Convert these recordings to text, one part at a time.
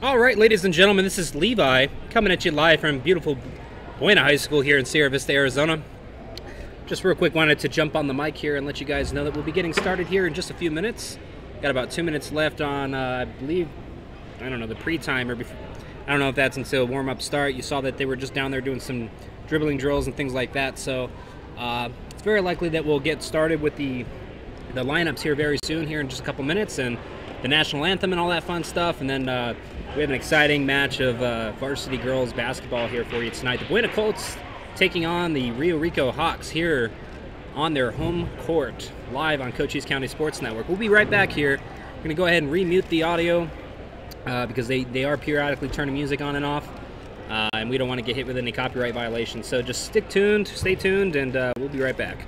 All right, ladies and gentlemen, this is Levi coming at you live from beautiful Buena High School here in Sierra Vista, Arizona. Just real quick, wanted to jump on the mic here and let you guys know that we'll be getting started here in just a few minutes. Got about 2 minutes left on, I believe, I don't know, the pre-timer. I don't know if that's until warm-up start. You saw that they were just down there doing some dribbling drills and things like that. So it's very likely that we'll get started with the lineups here very soon, here in just a couple minutes, and the national anthem and all that fun stuff. And then we have an exciting match of varsity girls basketball here for you tonight. The Buena Colts taking on the Rio Rico Hawks here on their home court, live on Cochise County Sports Network. We'll be right back here. We're going to go ahead and remute the audio because they are periodically turning music on and off, and we don't want to get hit with any copyright violations. So just stay tuned, and we'll be right back.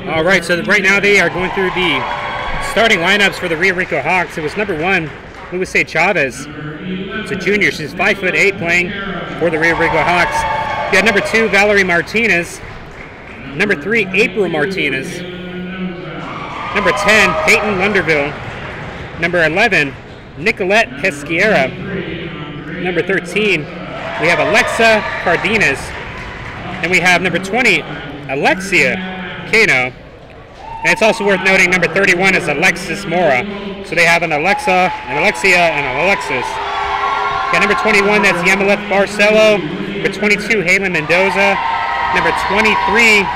All right, so right now they are going through the starting lineups for the Rio Rico Hawks. It was number 1, Luis Chavez. It's a junior. She's 5'8", playing for the Rio Rico Hawks. You got number 2, Valerie Martinez. Number 3, April Martinez. Number 10, Peyton Lunderville. Number 11, Nicolette Pesquiera. Number 13, we have Alexa Cardenas. And we have number 20, Alexia Cano. And it's also worth noting number 31 is Alexis Mora. So they have an Alexa, an Alexia, and an Alexis. Got number 21, that's Yemeleth Barcelo. Number 22, Halen Mendoza. Number 23,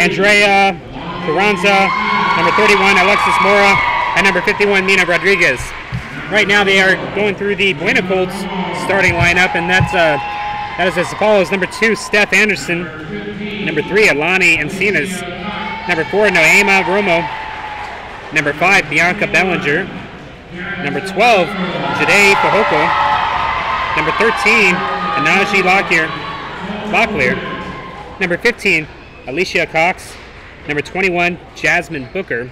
Andrea Carranza. Number 31, Alexis Mora. And number 51, Mina Rodriguez. Right now they are going through the Buena Colts starting lineup, and that is as follows. Number 2, Steph Anderson. Number 3, Alani Encinas. Number 4, Noema Romo. Number 5, Bianca Bellinger. Number 12, Jade Fajoko. Number 13, Anaji Locklear. Number 15, Alicia Cox. Number 21, Jasmine Booker.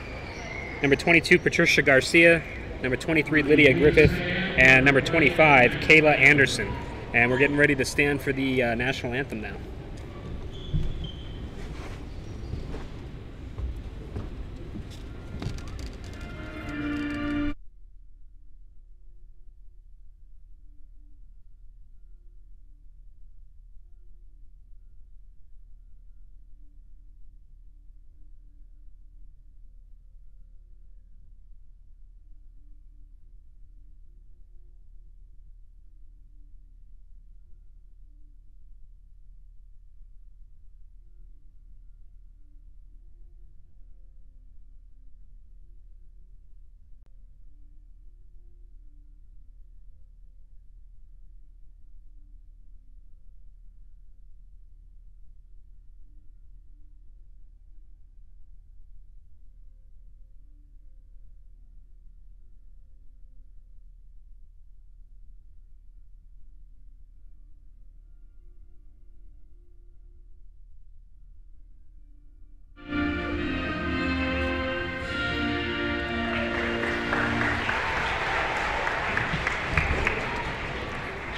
Number 22, Patricia Garcia. Number 23, Lydia Griffith. And number 25, Kayla Anderson. And we're getting ready to stand for the national anthem now.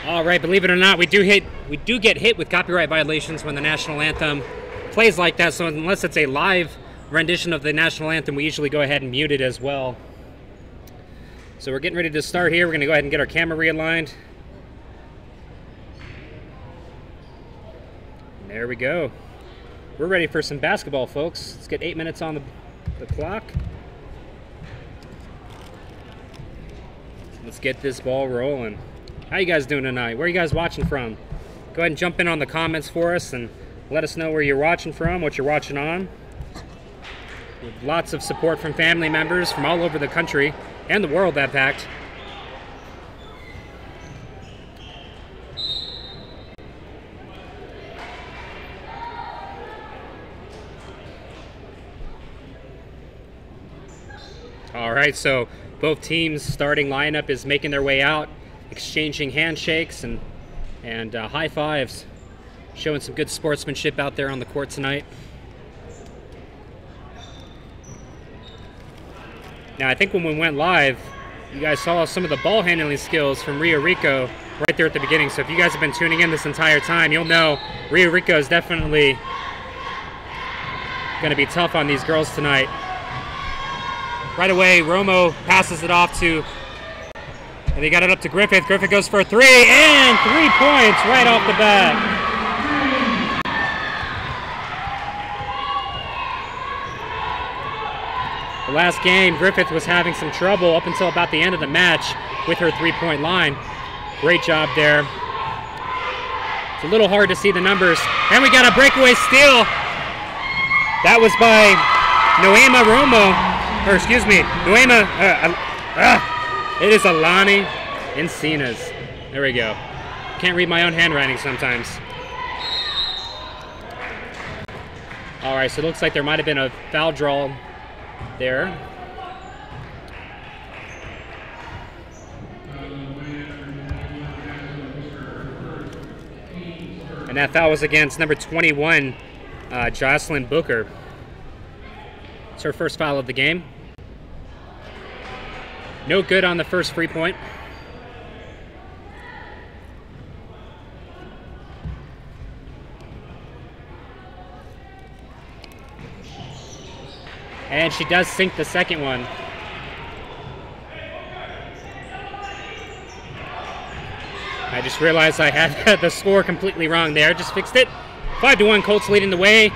All right, believe it or not, we do get hit with copyright violations when the national anthem plays like that. So unless it's a live rendition of the national anthem, we usually go ahead and mute it as well. So we're getting ready to start here. We're going to go ahead and get our camera realigned. There we go. We're ready for some basketball, folks. Let's get 8 minutes on the clock. Let's get this ball rolling. How you guys doing tonight? Where are you guys watching from? Go ahead and jump in on the comments for us and let us know where you're watching from, what you're watching on. With lots of support from family members from all over the country and the world, that fact. All right, so both teams' starting lineup is making their way out, exchanging handshakes and high fives, showing some good sportsmanship out there on the court tonight. Now, I think when we went live, you guys saw some of the ball handling skills from Rio Rico right there at the beginning. So if you guys have been tuning in this entire time, you'll know Rio Rico is definitely going to be tough on these girls tonight. Right away, Romo passes it off to, and they got it up to Griffith. Griffith goes for a three, and 3 points right off the bat. The last game, Griffith was having some trouble up until about the end of the match with her three-point line. Great job there. It's a little hard to see the numbers. And we got a breakaway steal. That was by Noema Romo, or excuse me, Noema, it is Alani Encinas. There we go. Can't read my own handwriting sometimes. All right, so it looks like there might have been a foul draw there. And that foul was against number 21, Jocelyn Booker. It's her first foul of the game. No good on the first free point. And she does sink the second one. I just realized I had the score completely wrong there. Just fixed it. 5-1, Colts leading the way.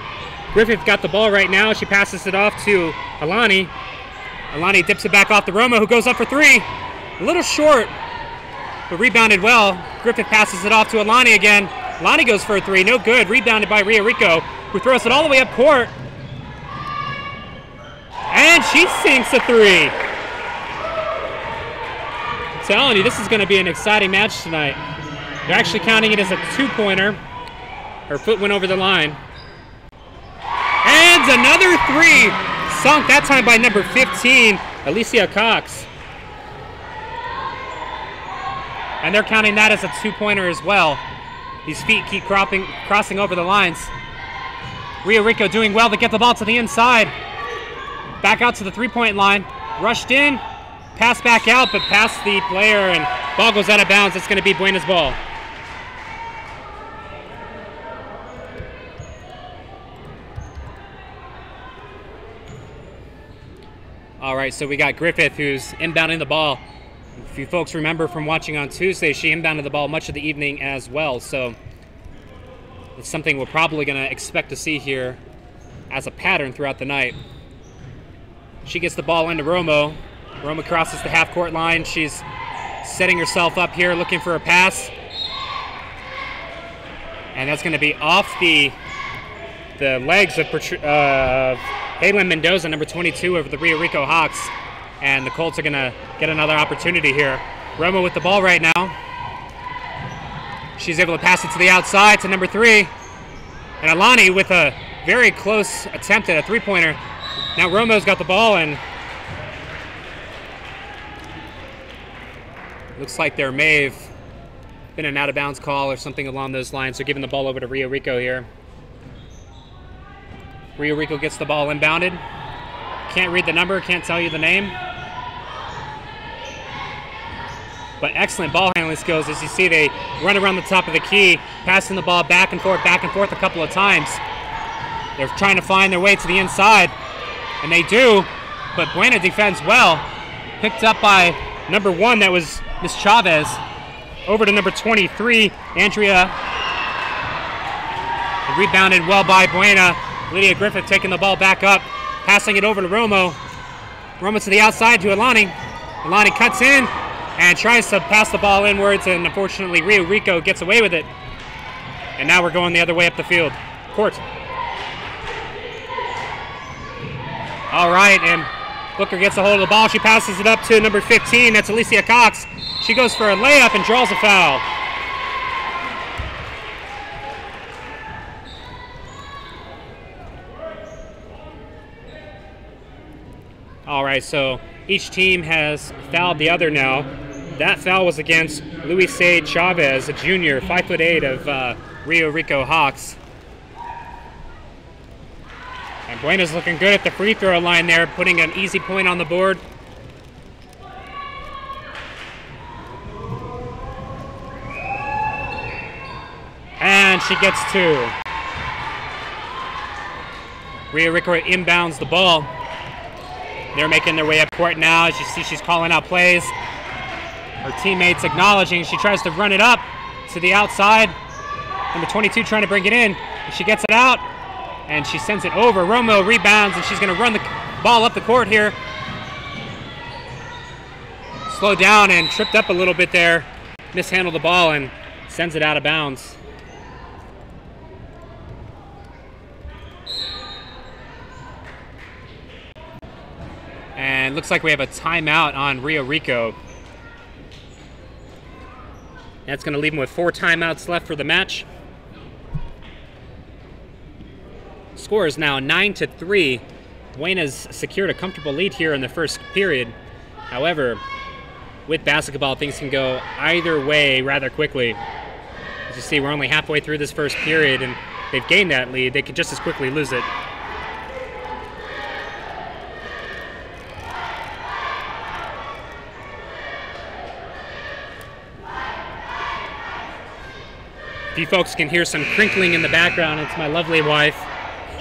Griffith got the ball right now. She passes it off to Alani. Alani dips it back off to Romo, who goes up for three. A little short, but rebounded well. Griffith passes it off to Alani again. Alani goes for a three. No good. Rebounded by Rio Rico, who throws it all the way up court. And she sinks a three. I'm telling you, this is going to be an exciting match tonight. They're actually counting it as a two-pointer. Her foot went over the line. And another three. Sunk that time by number 15, Alicia Cox. And they're counting that as a two-pointer as well. These feet keep crossing over the lines. Rio Rico doing well to get the ball to the inside. Back out to the three-point line. Rushed in. Pass back out, but past the player, and ball goes out of bounds. It's going to be Buena's ball. All right, so we got Griffith, who's inbounding the ball. If you folks remember from watching on Tuesday, she inbounded the ball much of the evening as well. So it's something we're probably going to expect to see here as a pattern throughout the night. She gets the ball into Romo. Romo crosses the half-court line. She's setting herself up here, looking for a pass. And that's going to be off the legs of Halen Mendoza, number 22, of the Rio Rico Hawks. And the Colts are going to get another opportunity here. Romo with the ball right now. She's able to pass it to the outside to number 3. And Alani with a very close attempt at a three-pointer. Now Romo's got the ball, and looks like there may have been an out-of-bounds call or something along those lines. So giving the ball over to Rio Rico here. Rio Rico gets the ball inbounded. Can't read the number, can't tell you the name. But excellent ball handling skills. As you see, they run around the top of the key, passing the ball back and forth a couple of times. They're trying to find their way to the inside, and they do, but Buena defends well. Picked up by number 1, that was Miss Chavez. Over to number 23, Andrea. And rebounded well by Buena. Lydia Griffith taking the ball back up, passing it over to Romo. Romo to the outside to Alani. Alani cuts in and tries to pass the ball inwards, and unfortunately Rio Rico gets away with it. And now we're going the other way up the field. Court. All right, and Booker gets a hold of the ball. She passes it up to number 15. That's Alicia Cox. She goes for a layup and draws a foul. All right, so Each team has fouled the other now. That foul was against Luis Chavez, a junior, 5'8" of Rio Rico Hawks. And Buena's looking good at the free throw line there, putting an easy point on the board. And she gets 2. Rio Rico inbounds the ball. They're making their way up court now. As you see, she's calling out plays. Her teammates acknowledging. She tries to run it up to the outside. Number 22 trying to bring it in. She gets it out, and she sends it over. Romo rebounds, and she's going to run the ball up the court here. Slowed down and tripped up a little bit there. Mishandled the ball and sends it out of bounds. And looks like we have a timeout on Rio Rico. That's going to leave them with 4 timeouts left for the match. Score is now 9-3. Buena's secured a comfortable lead here in the first period. However, with basketball, things can go either way rather quickly. As you see, we're only halfway through this first period, and they've gained that lead. They could just as quickly lose it. If you folks can hear some crinkling in the background, it's my lovely wife.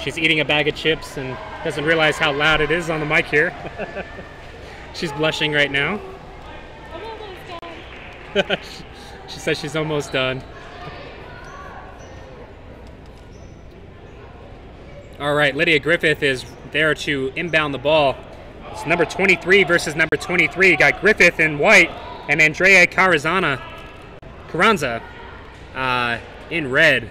She's eating a bag of chips and doesn't realize how loud it is on the mic here. She's blushing right now. I'm almost done. She says she's almost done. All right, Lydia Griffith is there to inbound the ball. It's number 23 versus number 23. You got Griffith in white and Andrea Carranza in red,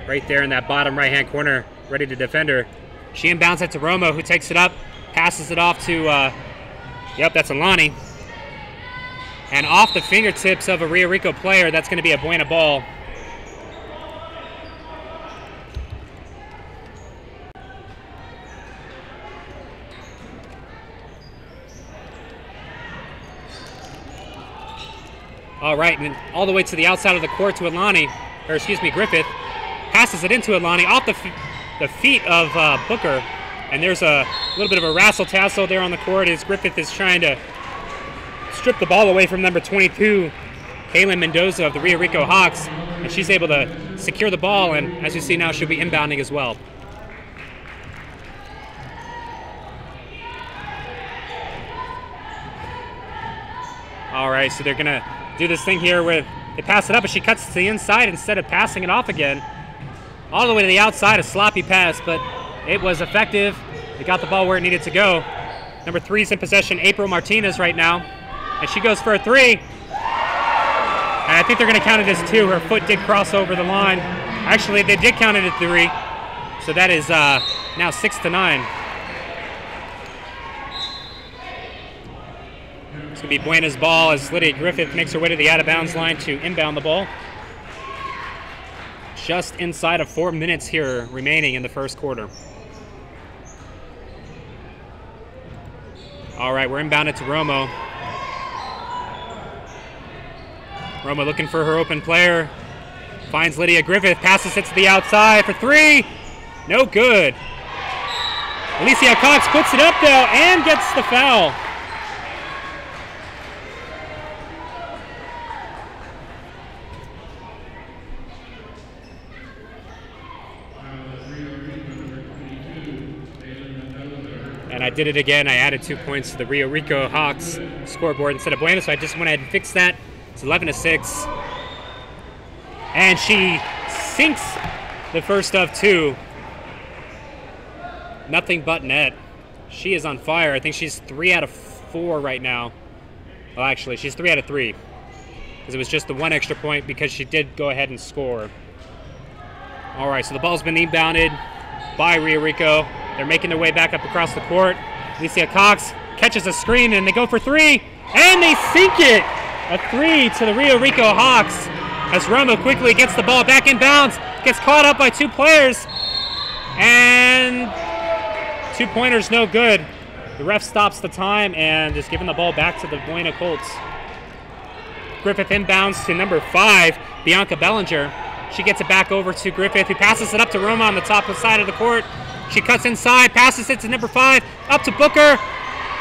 right there in that bottom right-hand corner, ready to defend her. She inbounds it to Romo, who takes it up, passes it off to, that's Alani. And off the fingertips of a Rio Rico player, that's going to be a Buena ball. All right, and all the way to the outside of the court to Griffith. Passes it into Alani off the feet of Booker. And there's a little bit of a wrestle-tassel there on the court as Griffith is trying to strip the ball away from number 22, Kaylin Mendoza of the Rio Rico Hawks. And she's able to secure the ball, and as you see now, she'll be inbounding as well. All right, so they're going to do this thing here where they pass it up, but she cuts to the inside instead of passing it off again. All the way to the outside, a sloppy pass, but it was effective. They got the ball where it needed to go. Number 3's in possession, April Martinez right now. And she goes for a 3. And I think they're going to count it as 2. Her foot did cross over the line. Actually, they did count it at 3. So that is now 6-9. It's going to be Buena's ball as Lydia Griffith makes her way to the out-of-bounds line to inbound the ball. Just inside of 4 minutes here remaining in the first quarter. All right, we're inbounded to Romo. Romo looking for her open player. Finds Lydia Griffith, passes it to the outside for 3. No good. Alicia Cox puts it up though and gets the foul. And I did it again. I added 2 points to the Rio Rico Hawks scoreboard instead of Buena, so I just went ahead and fixed that. It's 11-6. And she sinks the first of 2. Nothing but net. She is on fire. I think she's 3 out of 4 right now. Well, actually, she's 3 out of 3. Because it was just the 1 extra point because she did go ahead and score. All right, so the ball's been inbounded by Rio Rico. They're making their way back up across the court. Alicia Cox catches a screen, and they go for 3. And they sink it! A 3 to the Rio Rico Hawks. As Romo quickly gets the ball back in bounds. Gets caught up by 2 players. And 2-pointers no good. The ref stops the time and is giving the ball back to the Buena Colts. Griffith inbounds to number 5, Bianca Bellinger. She gets it back over to Griffith, who passes it up to Roma on the top side of the court. She cuts inside, passes it to number 5, up to Booker,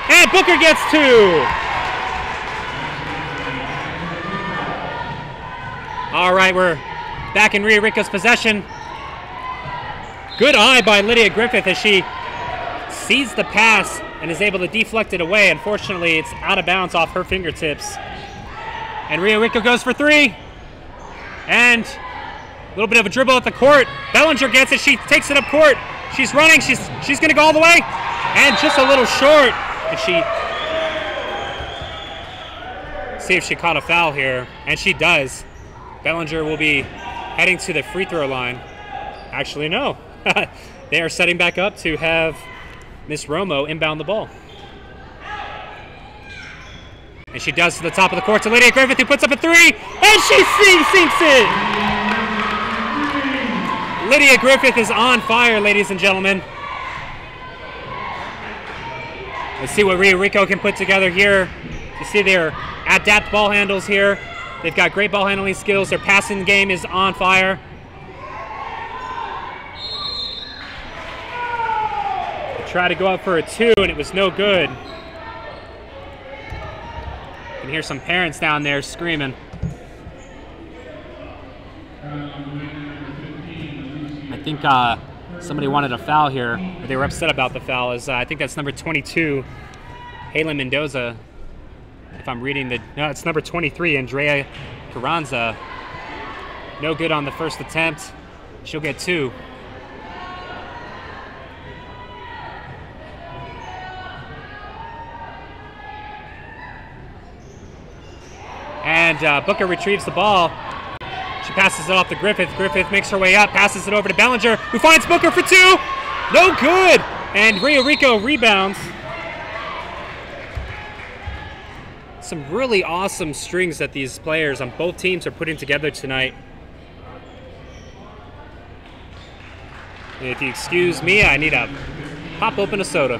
and Booker gets 2. All right, we're back in Rio Rico's possession. Good eye by Lydia Griffith as she sees the pass and is able to deflect it away. Unfortunately, it's out of bounds off her fingertips. And Rio Rico goes for 3. And a little bit of a dribble at the court. Bellinger gets it. She takes it up court. She's running. She's going to go all the way. And just a little short. And she... See if she caught a foul here. And she does. Bellinger will be heading to the free throw line. Actually, no. They are setting back up to have Miss Romo inbound the ball. And she does to the top of the court to Lydia Griffith, who puts up a 3, and she sinks it! Lydia Griffith is on fire, ladies and gentlemen. Let's see what Rio Rico can put together here. You see their adept ball handles here. They've got great ball handling skills. Their passing game is on fire. They tried to go up for a 2, and it was no good. You can hear some parents down there screaming. I think somebody wanted a foul here, or they were upset about the foul. I think that's number 22, Haley Mendoza. If I'm reading the... No, it's number 23, Andrea Carranza. No good on the first attempt. She'll get 2. And Booker retrieves the ball. She passes it off to Griffith. Griffith makes her way up, passes it over to Bellinger, who finds Booker for 2. No good. And Rio Rico rebounds. Some really awesome strings that these players on both teams are putting together tonight. And if you excuse me, I need to pop open a soda.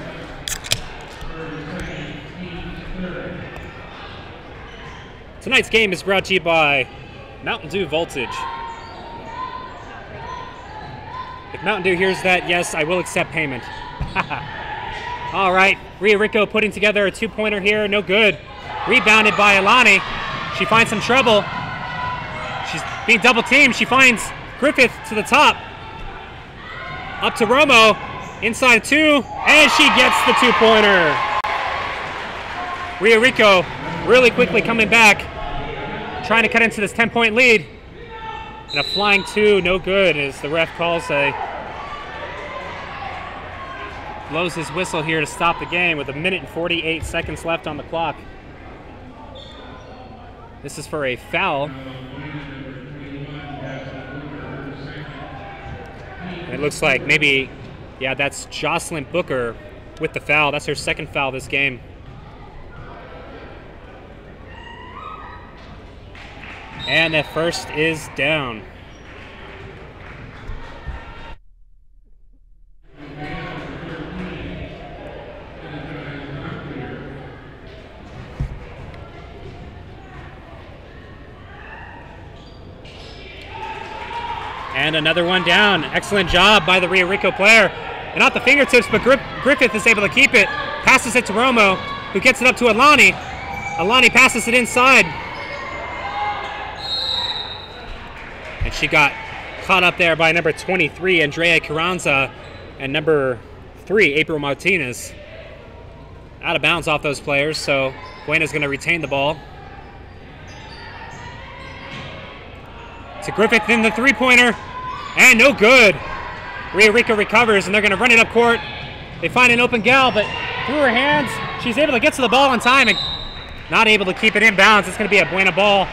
Tonight's game is brought to you by Mountain Dew Voltage. If Mountain Dew hears that, yes, I will accept payment. All right, Rio Rico putting together a 2-pointer here, no good. Rebounded by Alani. She finds some trouble. She's being double teamed. She finds Griffith to the top. Up to Romo, inside 2, and she gets the 2-pointer. Rio Rico really quickly coming back, trying to cut into this 10-point lead. And a flying 2, no good, as the ref blows his whistle here to stop the game with 1 minute and 48 seconds left on the clock. This is for a foul. And it looks like maybe, yeah, that's Jocelyn Booker with the foul. That's her second foul this game. And that first is down. And another one down. Excellent job by the Rio Rico player. And not the fingertips, but Griffith is able to keep it. Passes it to Romo, who gets it up to Alani. Alani passes it inside. And she got caught up there by number 23, Andrea Carranza, and number 3, April Martinez. Out of bounds off those players, so Buena's going to retain the ball. To Griffith in the 3-pointer, and no good. Rio Rico recovers, and they're going to run it up court. They find an open gal, but through her hands, she's able to get to the ball in time and not able to keep it in bounds. It's going to be a Buena ball.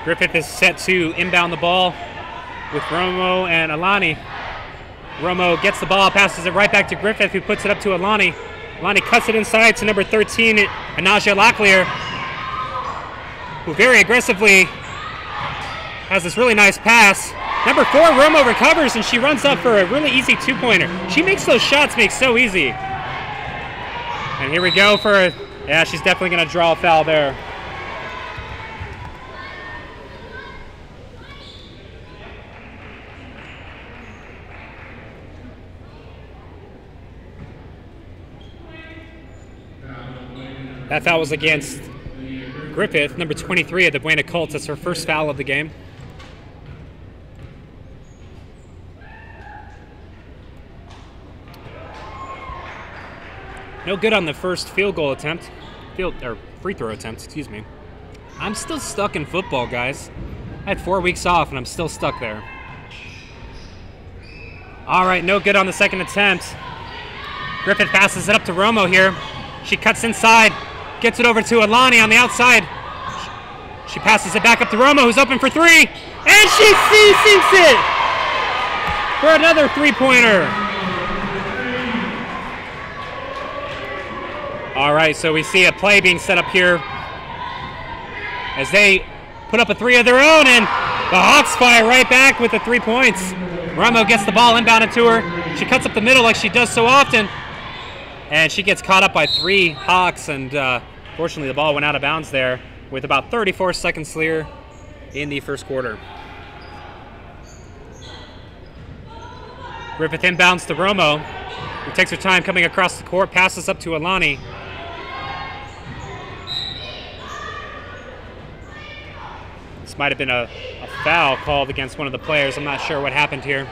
Griffith is set to inbound the ball with Romo and Alani. Romo gets the ball, passes it right back to Griffith, who puts it up to Alani. Alani cuts it inside to number 13, Anaja Locklear, who very aggressively has this really nice pass. Number 4, Romo recovers, and she runs up for a really easy two-pointer. She makes those shots so easy. And here we go for, yeah, she's definitely going to draw a foul there. That foul was against Griffith, number 23 of the Buena Colts. That's her first foul of the game. No good on the first field goal attempt. Free throw attempt, excuse me. I'm still stuck in football, guys. I had 4 weeks off and I'm still stuck there. All right, no good on the second attempt. Griffith passes it up to Romo here. She cuts inside, gets it over to Alani on the outside. She passes it back up to Romo, who's open for 3, and she sinks it for another three-pointer. All right, so we see a play being set up here as they put up a 3 of their own, and the Hawks fire right back with the 3 points. Romo gets the ball inbounded to her. She cuts up the middle like she does so often, and she gets caught up by 3 Hawks, and fortunately the ball went out of bounds there with about 34 seconds clear in the first quarter. Griffith inbounds to Romo, who takes her time coming across the court, passes up to Alani. This might have been a foul called against one of the players. I'm not sure what happened here.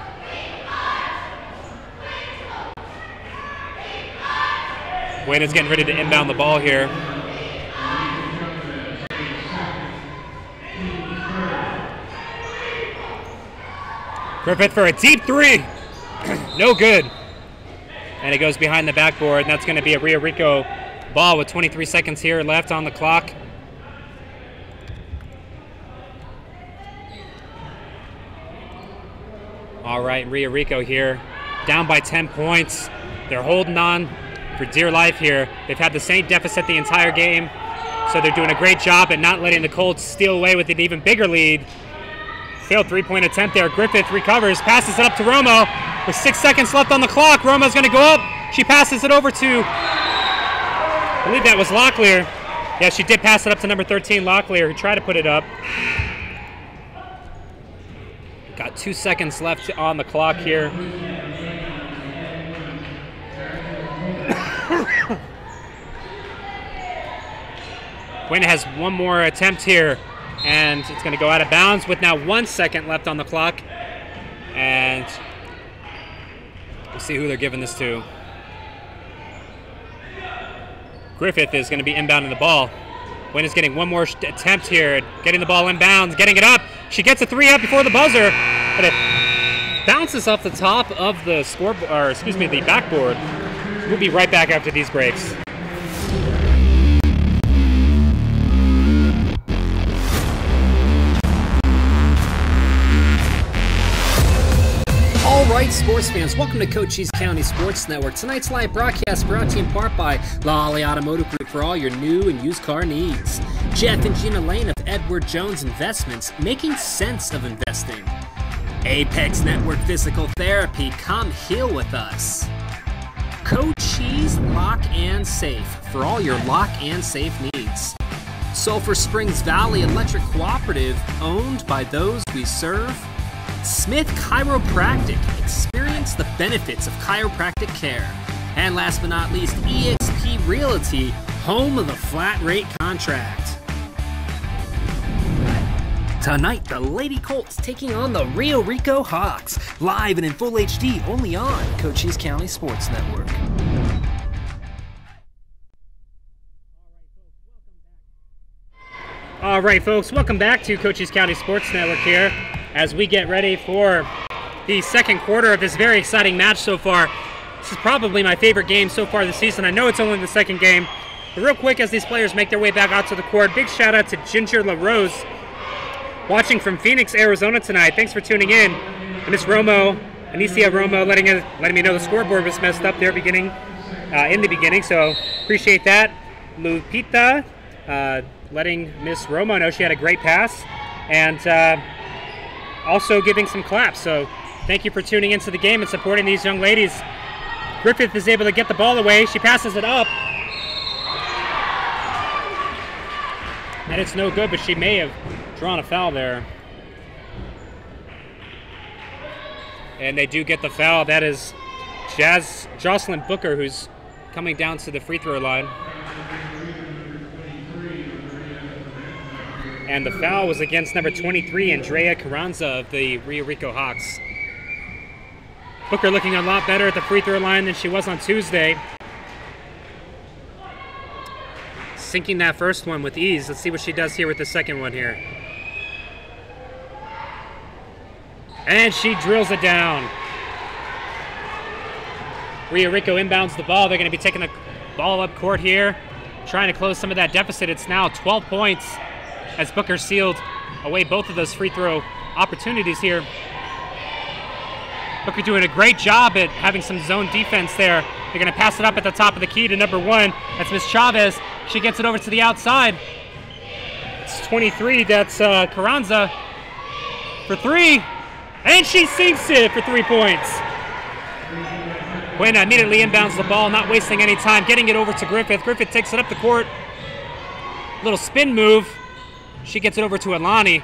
Buena's getting ready to inbound the ball here. Griffith for a deep 3. No good. And it goes behind the backboard, and that's going to be a Rio Rico ball with 23 seconds here left on the clock. All right, Rio Rico here, down by 10 points. They're holding on for dear life here. They've had the same deficit the entire game, so they're doing a great job at not letting the Colts steal away with an even bigger lead. Failed 3-point attempt there. Griffith recovers, passes it up to Romo. With 6 seconds left on the clock, Romo's going to go up. She passes it over to, I believe that was Locklear. Yeah, she did pass it up to number 13, Locklear, who tried to put it up. Got 2 seconds left on the clock here. Buena has one more attempt here, and it's going to go out of bounds with now 1 second left on the clock. And we'll see who they're giving this to. Griffith is going to be inbounding the ball. Buena's getting one more attempt here, getting the ball inbounds, getting it up. She gets a 3 up before the buzzer, but it bounces off the top of the scoreboard, or excuse me, the backboard. We'll be right back after these breaks. All right, sports fans, welcome to Cochise County Sports Network. Tonight's live broadcast brought to you in part by Lolly Automotive Group for all your new and used car needs. Jeff and Gina Lane of Edward Jones Investments, making sense of investing. Apex Network Physical Therapy, come heal with us. Cochise Lock and Safe for all your lock and safe needs. Sulphur Springs Valley Electric Cooperative, owned by those we serve. Smith Chiropractic, experience the benefits of chiropractic care. And last but not least, eXp Realty, home of the flat rate contract. Tonight, the Lady Colts taking on the Rio Rico Hawks, live and in full HD, only on Cochise County Sports Network. All right, folks, welcome back to Cochise County Sports Network here as we get ready for the second quarter of this very exciting match so far. This is probably my favorite game so far this season. I know it's only the second game, but real quick as these players make their way back out to the court, big shout out to Ginger LaRose watching from Phoenix, Arizona tonight. Thanks for tuning in. And Miss Romo, Anicia Romo, letting me know the scoreboard was messed up there in the beginning, so appreciate that. Lupita letting Miss Romo know she had a great pass. And also giving some claps. So thank you for tuning into the game and supporting these young ladies. Griffith is able to get the ball away. She passes it up. And it's no good, but she may have drawn a foul there. And they do get the foul. That is Jocelyn Booker, who's coming down to the free throw line. And the foul was against number 23, Andrea Carranza of the Rio Rico Hawks. Booker looking a lot better at the free throw line than she was on Tuesday. Sinking that first one with ease. Let's see what she does here with the second one here. And she drills it down. Rio Rico inbounds the ball. They're going to be taking the ball up court here, trying to close some of that deficit. It's now 12 points as Booker sealed away both of those free throw opportunities here. Booker doing a great job at having some zone defense there. They're going to pass it up at the top of the key to number 1. That's Miss Chavez. She gets it over to the outside. It's 23. That's Carranza for 3. And she sinks it for 3 points. Buena immediately inbounds the ball, not wasting any time, getting it over to Griffith. Griffith takes it up the court. Little spin move. She gets it over to Alani.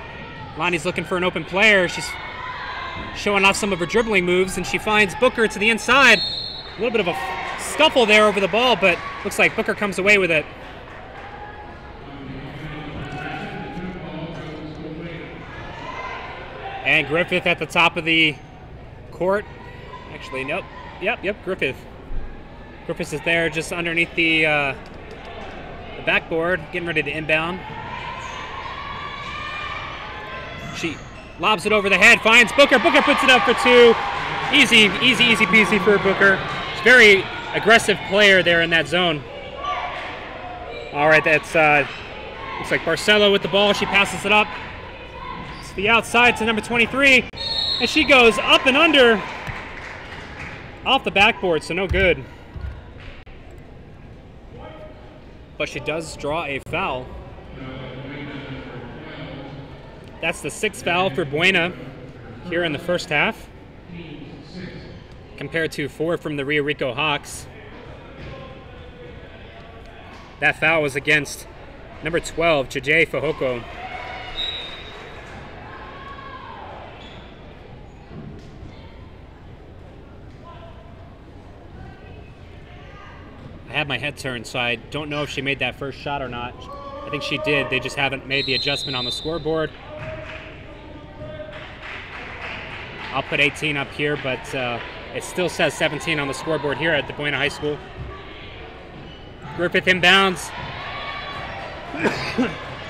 Alani's looking for an open player. She's showing off some of her dribbling moves, and she finds Booker to the inside. A little bit of a scuffle there over the ball, but looks like Booker comes away with it. And Griffith at the top of the court. Actually, nope. Yep, Griffith. Griffith is there just underneath the backboard, getting ready to inbound. She lobs it over the head, finds Booker. Booker puts it up for 2. Easy peasy for Booker. She's a very aggressive player there in that zone. All right, that's looks like Barcelo with the ball. She passes it up. It's the outside to number 23, and she goes up and under off the backboard, so no good. But she does draw a foul. That's the 6th foul for Buena here in the first half, compared to 4 from the Rio Rico Hawks. That foul was against number 12, Jajay Fahoko. I have my head turned, so I don't know if she made that first shot or not. I think she did. They just haven't made the adjustment on the scoreboard. I'll put 18 up here, but it still says 17 on the scoreboard here at the Buena High School. Griffith inbounds.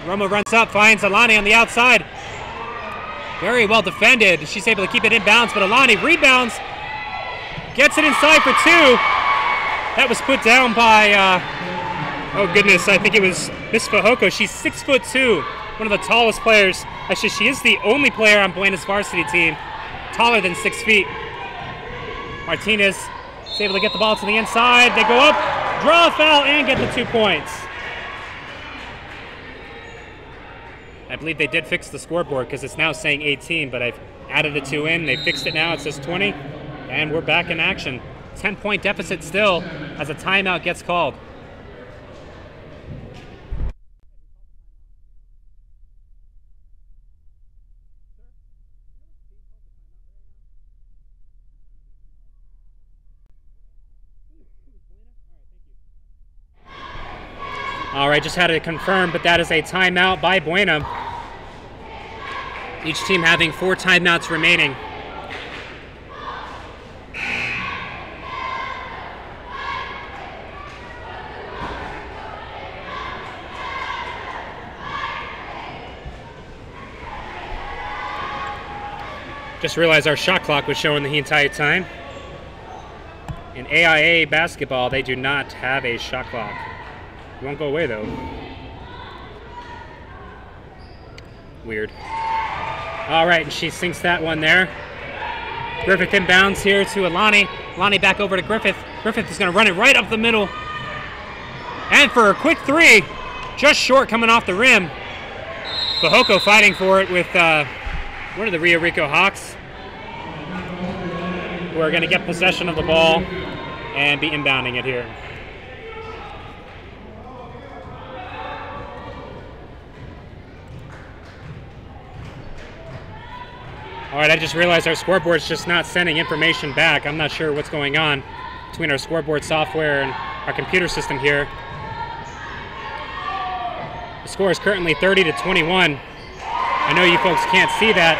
Roma runs up, finds Alani on the outside. Very well defended. She's able to keep it inbounds, but Alani rebounds. Gets it inside for 2. That was put down by, oh goodness, I think it was Miss Fahoko. She's 6'2", one of the tallest players. Actually, she is the only player on Buena's varsity team taller than 6 feet. Martinez is able to get the ball to the inside. They go up, draw a foul, and get the 2 points. I believe they did fix the scoreboard because it's now saying 18, but I've added a 2 in. They fixed it now. It says 20, and we're back in action. 10-point deficit still as a timeout gets called. All right, just had to confirm, but that is a timeout by Buena. Each team having 4 timeouts remaining. Just realized our shot clock was showing the entire time. In AIA basketball, they do not have a shot clock. It won't go away though. Weird. All right, and she sinks that one there. Griffith inbounds here to Alani. Alani back over to Griffith. Griffith is going to run it right up the middle. And for a quick 3, just short coming off the rim. Fahoko fighting for it with one of the Rio Rico Hawks, who are going to get possession of the ball and be inbounding it here. All right, I just realized our scoreboard's just not sending information back. I'm not sure what's going on between our scoreboard software and our computer system here. The score is currently 30-21. I know you folks can't see that.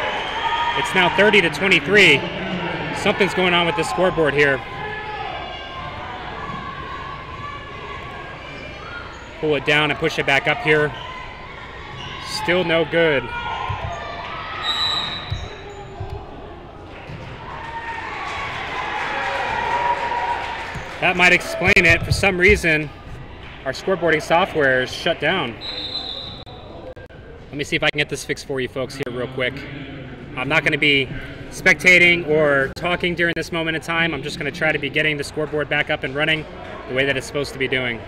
It's now 30-23. Something's going on with this scoreboard here. Pull it down and push it back up here. Still no good. That might explain it. For some reason, our scoreboarding software is shut down. Let me see if I can get this fixed for you folks here real quick. I'm not going to be spectating or talking during this moment in time. I'm just going to try to be getting the scoreboard back up and running the way that it's supposed to be doing.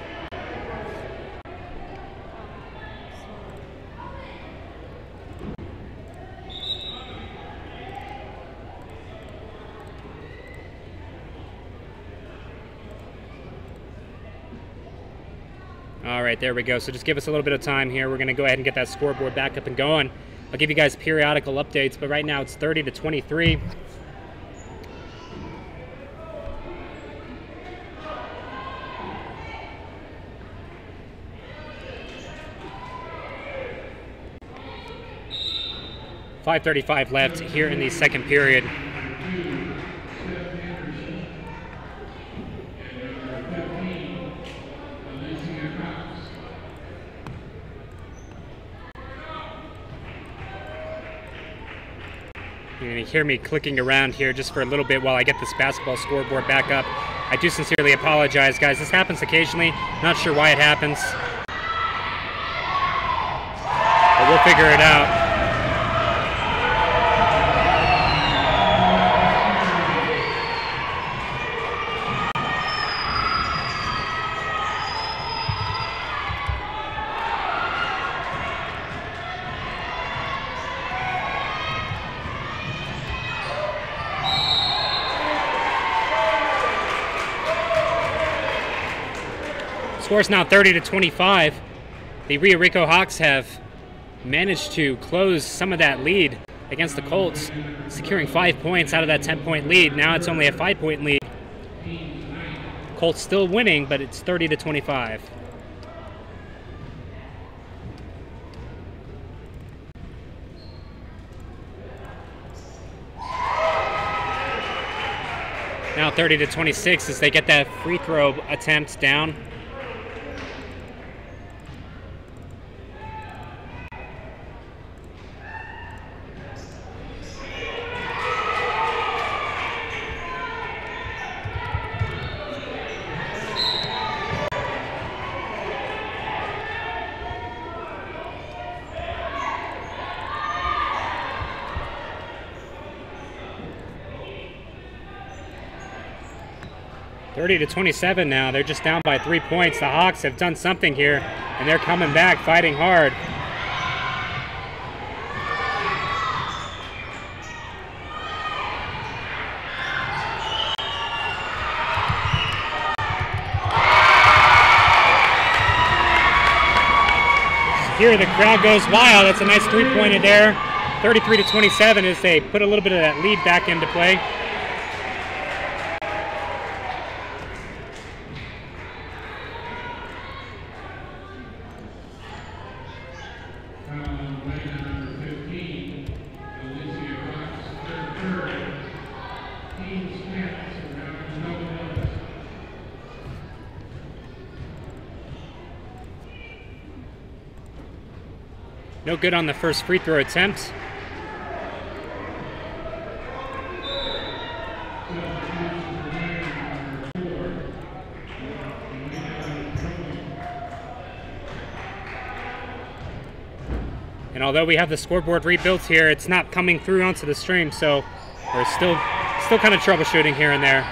All right, there we go. So just give us a little bit of time here. We're going to go ahead and get that scoreboard back up and going. I'll give you guys periodical updates, but right now it's 30-23. .535 left here in the second period. You're going to hear me clicking around here just for a little bit while I get this basketball scoreboard back up. I do sincerely apologize, guys. This happens occasionally. Not sure why it happens, but we'll figure it out. Score's now 30-25. The Rio Rico Hawks have managed to close some of that lead against the Colts, securing 5 points out of that 10-point lead. Now it's only a 5-point lead. Colts still winning, but it's 30-25. Now 30-26 as they get that free throw attempt down. .30-27 now. They're just down by 3 points. The Hawks have done something here, and they're coming back, fighting hard. Here the crowd goes wild. That's a nice three-pointer there. 33-27 as they put a little bit of that lead back into play. No good on the first free throw attempt. And although we have the scoreboard rebuilt here, it's not coming through onto the stream, so we're still kind of troubleshooting here and there.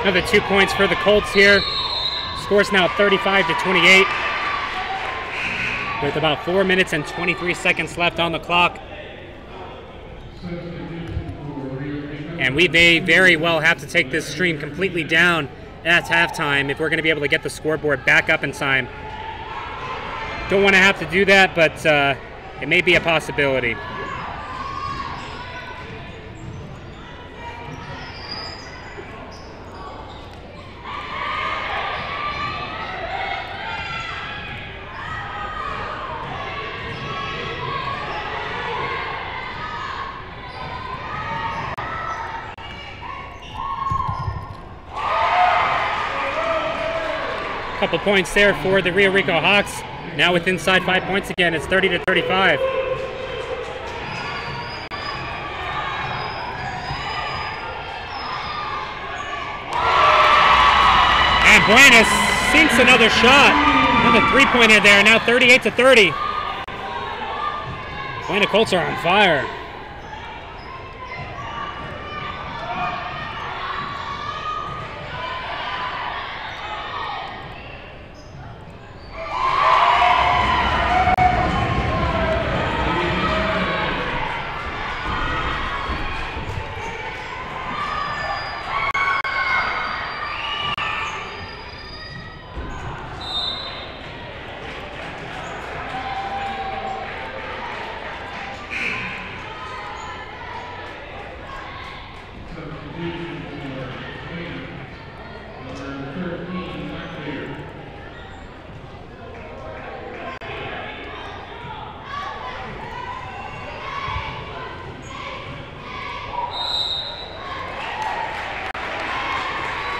Another 2 points for the Colts here. Score's now 35-28. With about 4 minutes and 23 seconds left on the clock. And we may very well have to take this stream completely down at halftime if we're going to be able to get the scoreboard back up in time. Don't want to have to do that, but it may be a possibility. Couple points there for the Rio Rico Hawks. Now with inside 5 points again, it's 30-35. And Buenas sinks another shot. Another three-pointer there, now 38-30. Buena Colts are on fire.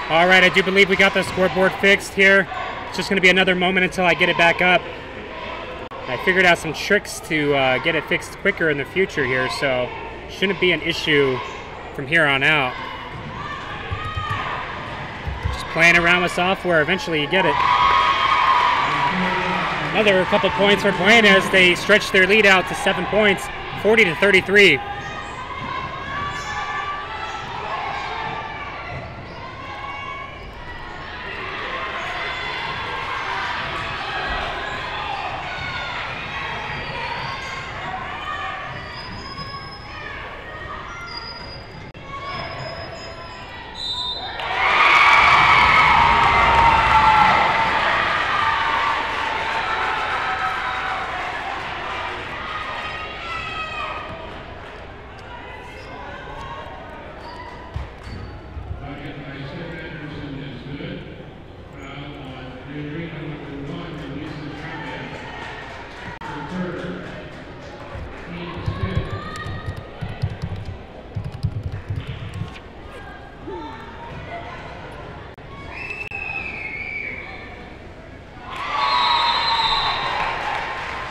All right, I do believe we got the scoreboard fixed here. It's just going to be another moment until I get it back up. I figured out some tricks to get it fixed quicker in the future here, so shouldn't be an issue from here on out. Just playing around with software, eventually you get it. Another couple points for Buenas. They stretch their lead out to 7 points, 40-33.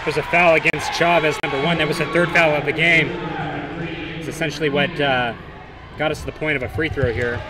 There's a foul against Chavez, number 1. That was the third foul of the game. It's essentially what got us to the point of a free throw here.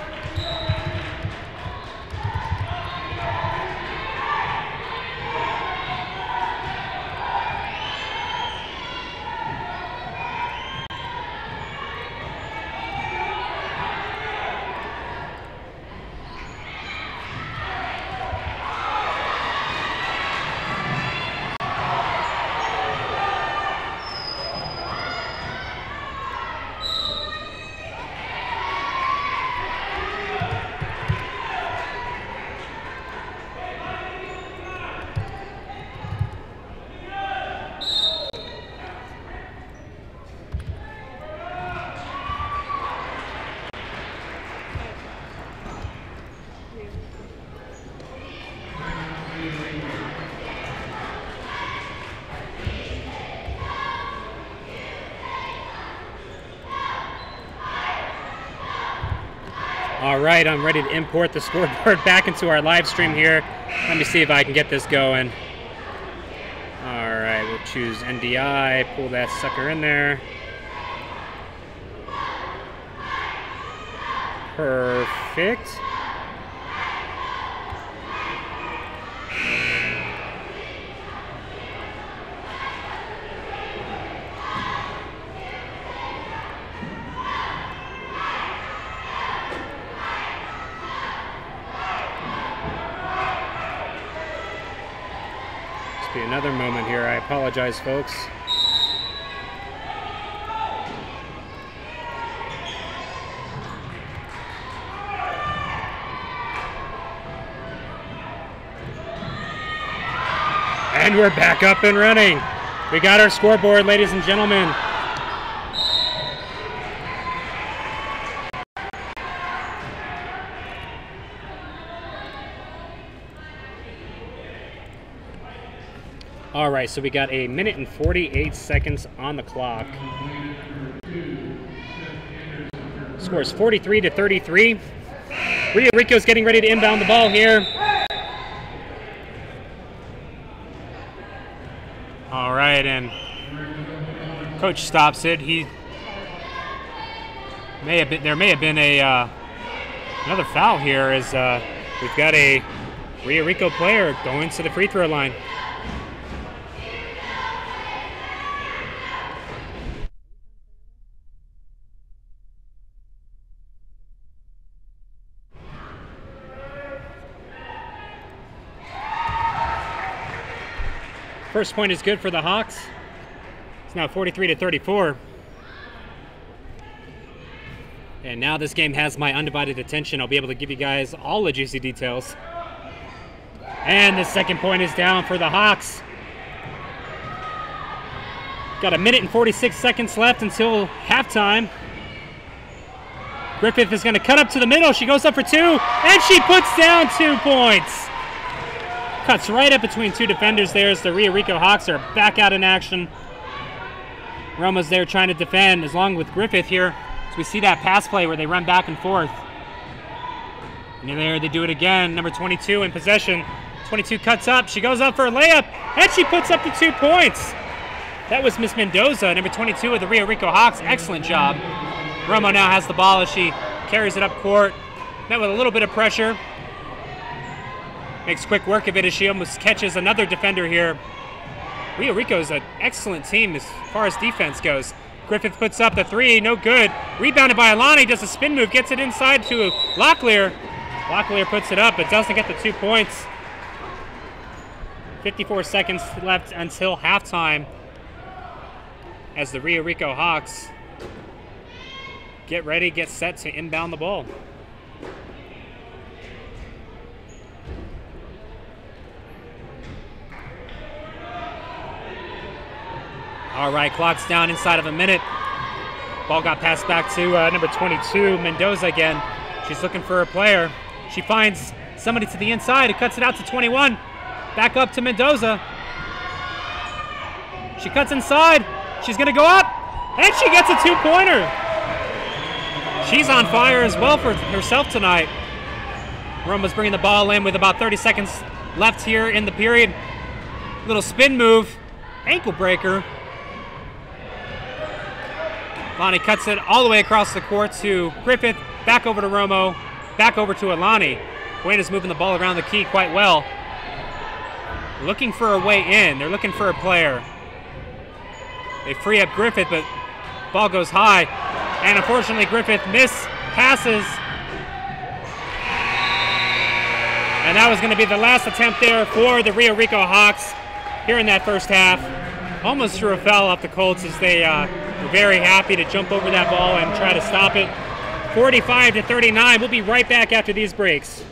All right, I'm ready to import the scoreboard back into our live stream here. Let me see if I can get this going. All right, we'll choose NDI, pull that sucker in there. Perfect. another moment here. I apologize, folks. And we're back up and running. We got our scoreboard, ladies and gentlemen. All right, so we got 1 minute and 48 seconds on the clock. Scores 43-33. Rio Rico's getting ready to inbound the ball here. All right, and coach stops it. There may have been another foul here, as we've got a Rio Rico player going to the free throw line. First point is good for the Hawks. It's now 43-34. And now this game has my undivided attention. I'll be able to give you guys all the juicy details. And the second point is down for the Hawks. Got 1 minute and 46 seconds left until halftime. Griffith is going to cut up to the middle. She goes up for two, and she puts down 2 points. Cuts right up between two defenders there as the Rio Rico Hawks are back out in action. Roma's there trying to defend along with Griffith here. So we see that pass play where they run back and forth. And there they do it again. Number 22 in possession. 22 cuts up. She goes up for a layup, and she puts up the 2 points. That was Miss Mendoza, number 22 of the Rio Rico Hawks. Excellent job. Roma now has the ball as she carries it up court. Met with a little bit of pressure. Makes quick work of it as she almost catches another defender here. Rio Rico is an excellent team as far as defense goes. Griffith puts up the 3, no good. Rebounded by Alani, does a spin move, gets it inside to Locklear. Locklear puts it up, but doesn't get the 2 points. 54 seconds left until halftime as the Rio Rico Hawks get set to inbound the ball. All right, clock's down inside of a minute. Ball got passed back to number 22, Mendoza again. She's looking for a player. She finds somebody to the inside. It cuts it out to 21. Back up to Mendoza. She cuts inside. She's going to go up, and she gets a 2-pointer. She's on fire as well for herself tonight. Roma's bringing the ball in with about 30 seconds left here in the period. Little spin move, ankle breaker. Lonnie cuts it all the way across the court to Griffith, back over to Romo, back over to Alani. Buena's moving the ball around the key quite well. Looking for a way in. They're looking for a player. They free up Griffith, but ball goes high. And unfortunately, Griffith passes. And that was going to be the last attempt there for the Rio Rico Hawks here in that first half. Almost threw a foul off the Colts as they were very happy to jump over that ball and try to stop it. 45-39. We'll be right back after these breaks.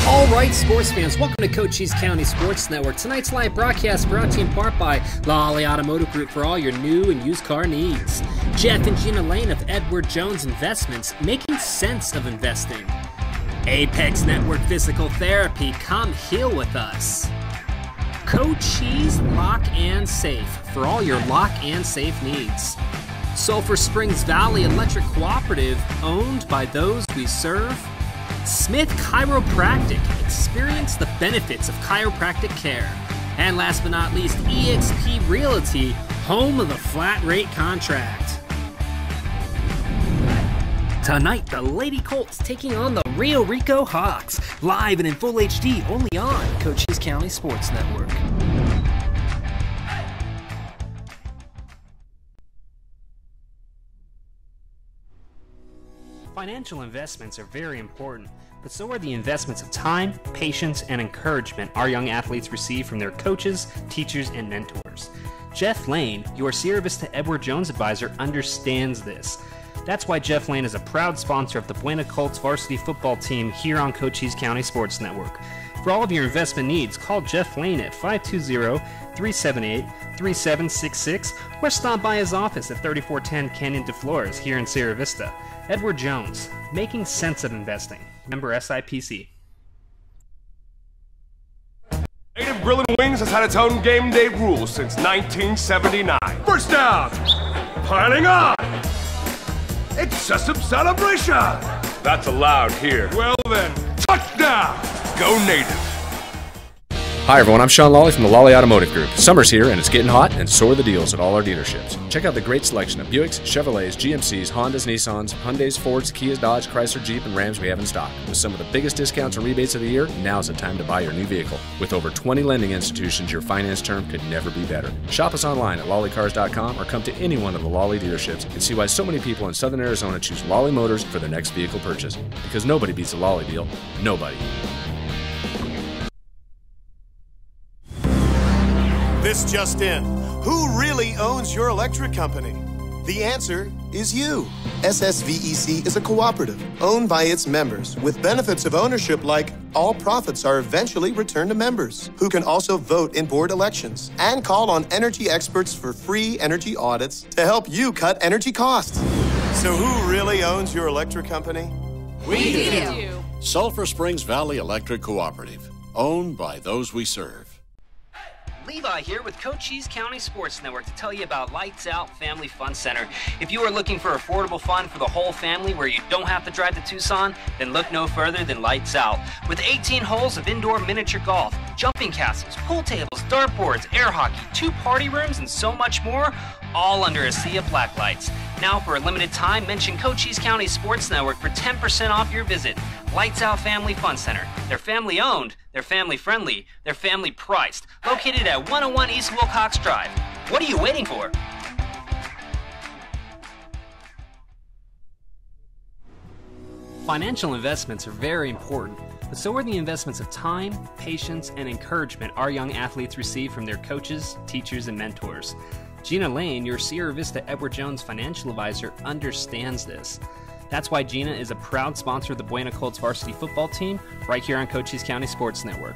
Alright, sports fans, welcome to Cochise County Sports Network. Tonight's live broadcast brought to you in part by Lolly Automotive Group for all your new and used car needs. Jeff and Gina Lane of Edward Jones Investments, making sense of investing. Apex Network Physical Therapy, come heal with us. Cochise Lock and Safe for all your lock and safe needs. Sulphur Springs Valley Electric Cooperative, owned by those we serve. Smith Chiropractic, experience the benefits of chiropractic care. And last but not least, eXp Realty, home of the flat rate contract. Tonight, the Lady Colts taking on the Rio Rico Hawks, live and in full HD only on Cochise County Sports Network. Financial investments are very important, but so are the investments of time, patience, and encouragement our young athletes receive from their coaches, teachers, and mentors. Jeff Lane, your Sierra Vista Edward Jones advisor, understands this. That's why Jeff Lane is a proud sponsor of the Buena Colts varsity football team here on Cochise County Sports Network. For all of your investment needs, call Jeff Lane at 520-378-3766 or stop by his office at 3410 Canyon de Flores here in Sierra Vista. Edward Jones, making sense of investing. Member SIPC. Native Grill and Wings has had its own game day rules since 1979. First down, piling on. Excessive celebration. That's allowed here. Well then, touchdown. Go Native. Hi everyone, I'm Sean Lawley from the Lawley Automotive Group. Summer's here and it's getting hot, and so are the deals at all our dealerships. Check out the great selection of Buicks, Chevrolets, GMCs, Hondas, Nissans, Hyundais, Fords, Kias, Dodge, Chrysler, Jeep, and Rams we have in stock. With some of the biggest discounts and rebates of the year, now's the time to buy your new vehicle. With over 20 lending institutions, your finance term could never be better. Shop us online at lawleycars.com or come to any one of the Lawley dealerships and see why so many people in Southern Arizona choose Lawley Motors for their next vehicle purchase. Because nobody beats a Lawley deal. Nobody. This just in. Who really owns your electric company? The answer is you. SSVEC is a cooperative owned by its members with benefits of ownership like all profits are eventually returned to members who can also vote in board elections and call on energy experts for free energy audits to help you cut energy costs. So who really owns your electric company? We do. Sulphur Springs Valley Electric Cooperative, owned by those we serve. Levi here with Cochise County Sports Network to tell you about Lights Out Family Fun Center. If you are looking for affordable fun for the whole family where you don't have to drive to Tucson, then look no further than Lights Out. With 18 holes of indoor miniature golf, jumping castles, pool tables, dartboards, air hockey, 2 party rooms, and so much more, all under a sea of black lights. Now, for a limited time, mention Cochise County Sports Network for 10% off your visit. Lights Out Family Fun Center. They're family owned, they're family friendly, they're family priced. Located at 101 East Wilcox Drive. What are you waiting for? Financial investments are very important, but so are the investments of time, patience, and encouragement our young athletes receive from their coaches, teachers, and mentors. Gina Lane, your Sierra Vista Edward Jones financial advisor, understands this. That's why Gina is a proud sponsor of the Buena Colts varsity football team right here on Cochise County Sports Network.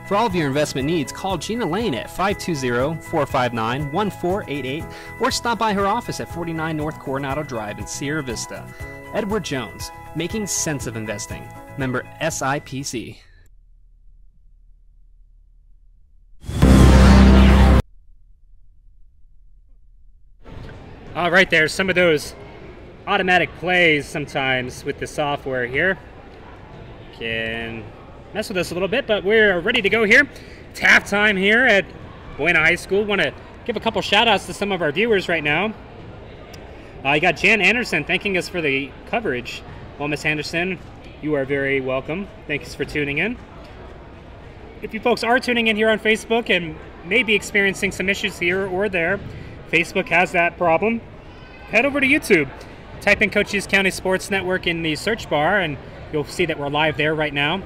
For all of your investment needs, call Gina Lane at 520-459-1488 or stop by her office at 49 North Coronado Drive in Sierra Vista. Edward Jones, making sense of investing. Member SIPC. All right, there's some of those automatic plays sometimes with the software here. Can mess with us a little bit, but we're ready to go here. It's halftime here at Buena High School. Want to give a couple shout outs to some of our viewers right now. You got Jan Anderson thanking us for the coverage. Well, Miss Anderson, you are very welcome. Thanks for tuning in. If you folks are tuning in here on Facebook and may be experiencing some issues here or there, Facebook has that problem, head over to YouTube. Type in Cochise County Sports Network in the search bar and you'll see that we're live there right now.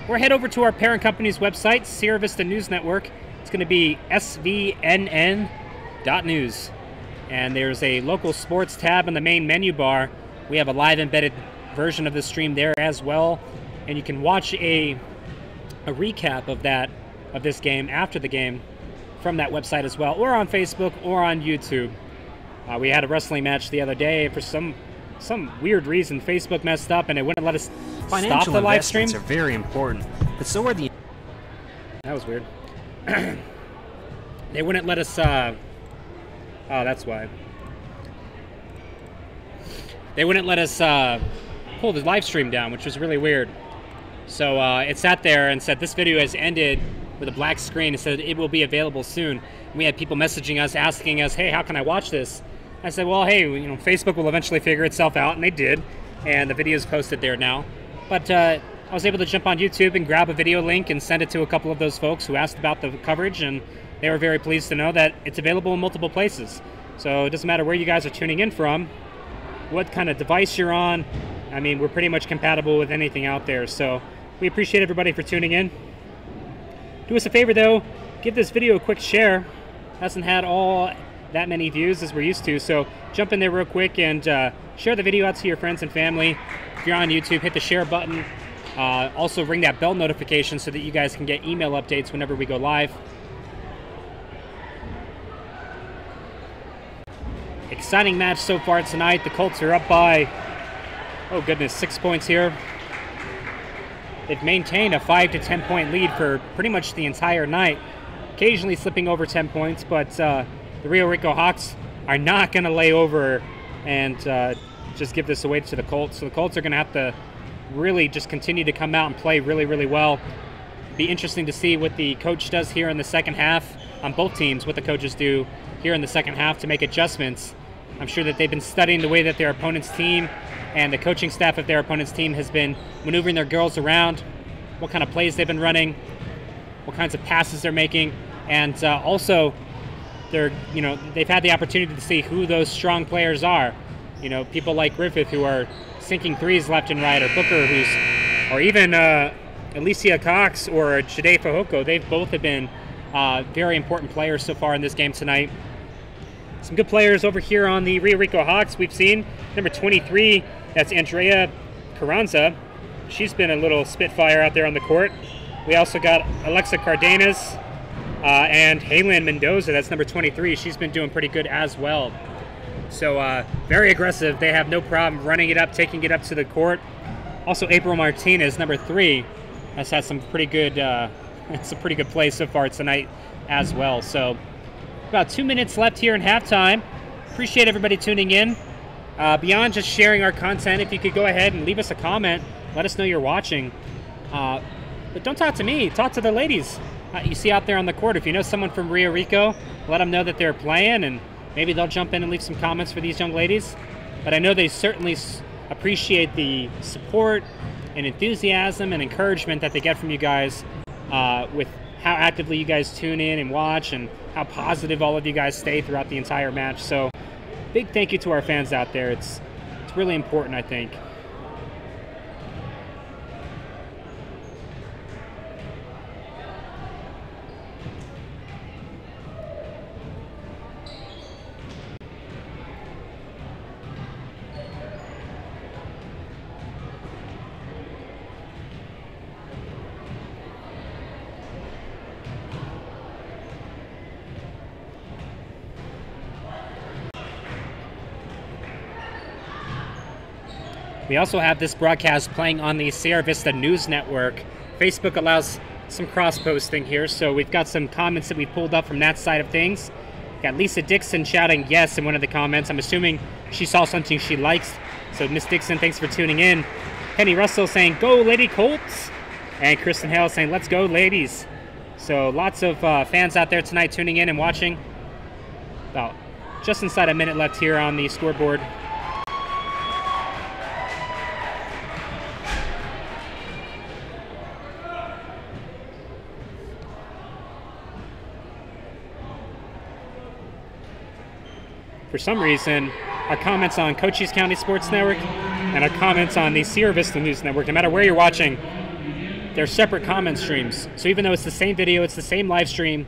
Or head over to our parent company's website, Sierra Vista News Network. It's going to be svnn.news. And there's a local sports tab in the main menu bar. We have a live embedded version of the stream there as well. And you can watch a recap of this game after the game from that website as well, or on Facebook or on YouTube. We had a wrestling match the other day. For some weird reason, Facebook messed up and it wouldn't let us stop the live stream. Financial investments are very important, but so are the... That was weird. They wouldn't let us... oh, that's why. They wouldn't let us pull the live stream down, which was really weird. So it sat there and said, this video has ended with a black screen. It said it will be available soon. And we had people messaging us, asking us, hey, how can I watch this? I said, well, hey, Facebook will eventually figure itself out, and they did. And the video is posted there now. But I was able to jump on YouTube and grab a video link and send it to a couple of those folks who asked about the coverage, and they were very pleased to know that it's available in multiple places. So it doesn't matter where you guys are tuning in from, what kind of device you're on, I mean, we're pretty much compatible with anything out there. So we appreciate everybody for tuning in. Do us a favor though, give this video a quick share. Hasn't had all that many views as we're used to, so jump in there real quick and share the video out to your friends and family. If you're on YouTube, hit the share button. Also ring that bell notification so that you guys can get email updates whenever we go live. Exciting match so far tonight. The Colts are up by, oh goodness, 6 points here. They've maintained a 5 to 10 point lead for pretty much the entire night, occasionally slipping over 10 points, but the Rio Rico Hawks are not going to lay over and just give this away to the Colts. So the Colts are going to have to really just continue to come out and play really, really well. Be interesting to see what the coach does here in the second half on both teams, what the coaches do here in the second half to make adjustments. I'm sure that they've been studying the way that their opponent's team and the coaching staff of their opponent's team has been maneuvering their girls around, what kind of plays they've been running, what kinds of passes they're making, and also they've had the opportunity to see who those strong players are. You know, people like Griffith who are sinking threes left and right, or Booker or even Alicia Cox or Jade Fahoko. They've both have been very important players so far in this game tonight. Some good players over here on the Rio Rico Hawks we've seen. Number 23, that's Andrea Carranza. She's been a little spitfire out there on the court. We also got Alexa Cardenas and Haylin Mendoza, that's number 23. She's been doing pretty good as well. So very aggressive. They have no problem running it up, taking it up to the court. Also April Martinez, number 3, has had some pretty good plays so far tonight as well. So about 2 minutes left here in halftime. Appreciate everybody tuning in. Beyond just sharing our content, if you could go ahead and leave us a comment, let us know you're watching. But don't talk to me, talk to the ladies you see out there on the court. If you know someone from Rio Rico, let them know that they're playing, and maybe they'll jump in and leave some comments for these young ladies. But I know they certainly appreciate the support and enthusiasm and encouragement that they get from you guys with how actively you guys tune in and watch, and how positive all of you guys stay throughout the entire match. So big thank you to our fans out there. It's really important, I think. We also have this broadcast playing on the Sierra Vista News Network. Facebook allows some cross-posting here, so we've got some comments that we pulled up from that side of things. Got Lisa Dixon shouting yes in one of the comments. I'm assuming she saw something she likes. So Miss Dixon, thanks for tuning in. Penny Russell saying, "Go Lady Colts!" And Kristen Hale saying, "Let's go ladies!" So lots of fans out there tonight tuning in and watching. About just inside a minute left here on the scoreboard. For some reason, our comments on Cochise County Sports Network and our comments on the Sierra Vista News Network, no matter where you're watching, they're separate comment streams. So even though it's the same video, it's the same live stream,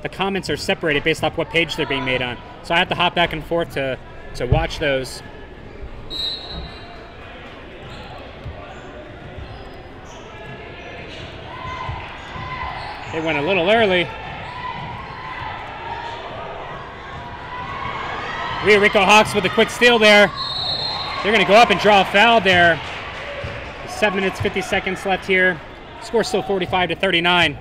the comments are separated based off what page they're being made on. So I have to hop back and forth to watch those. They went a little early. Rio Rico Hawks with a quick steal there. They're going to go up and draw a foul there. 7 minutes, 50 seconds left here. Score still 45 to 39.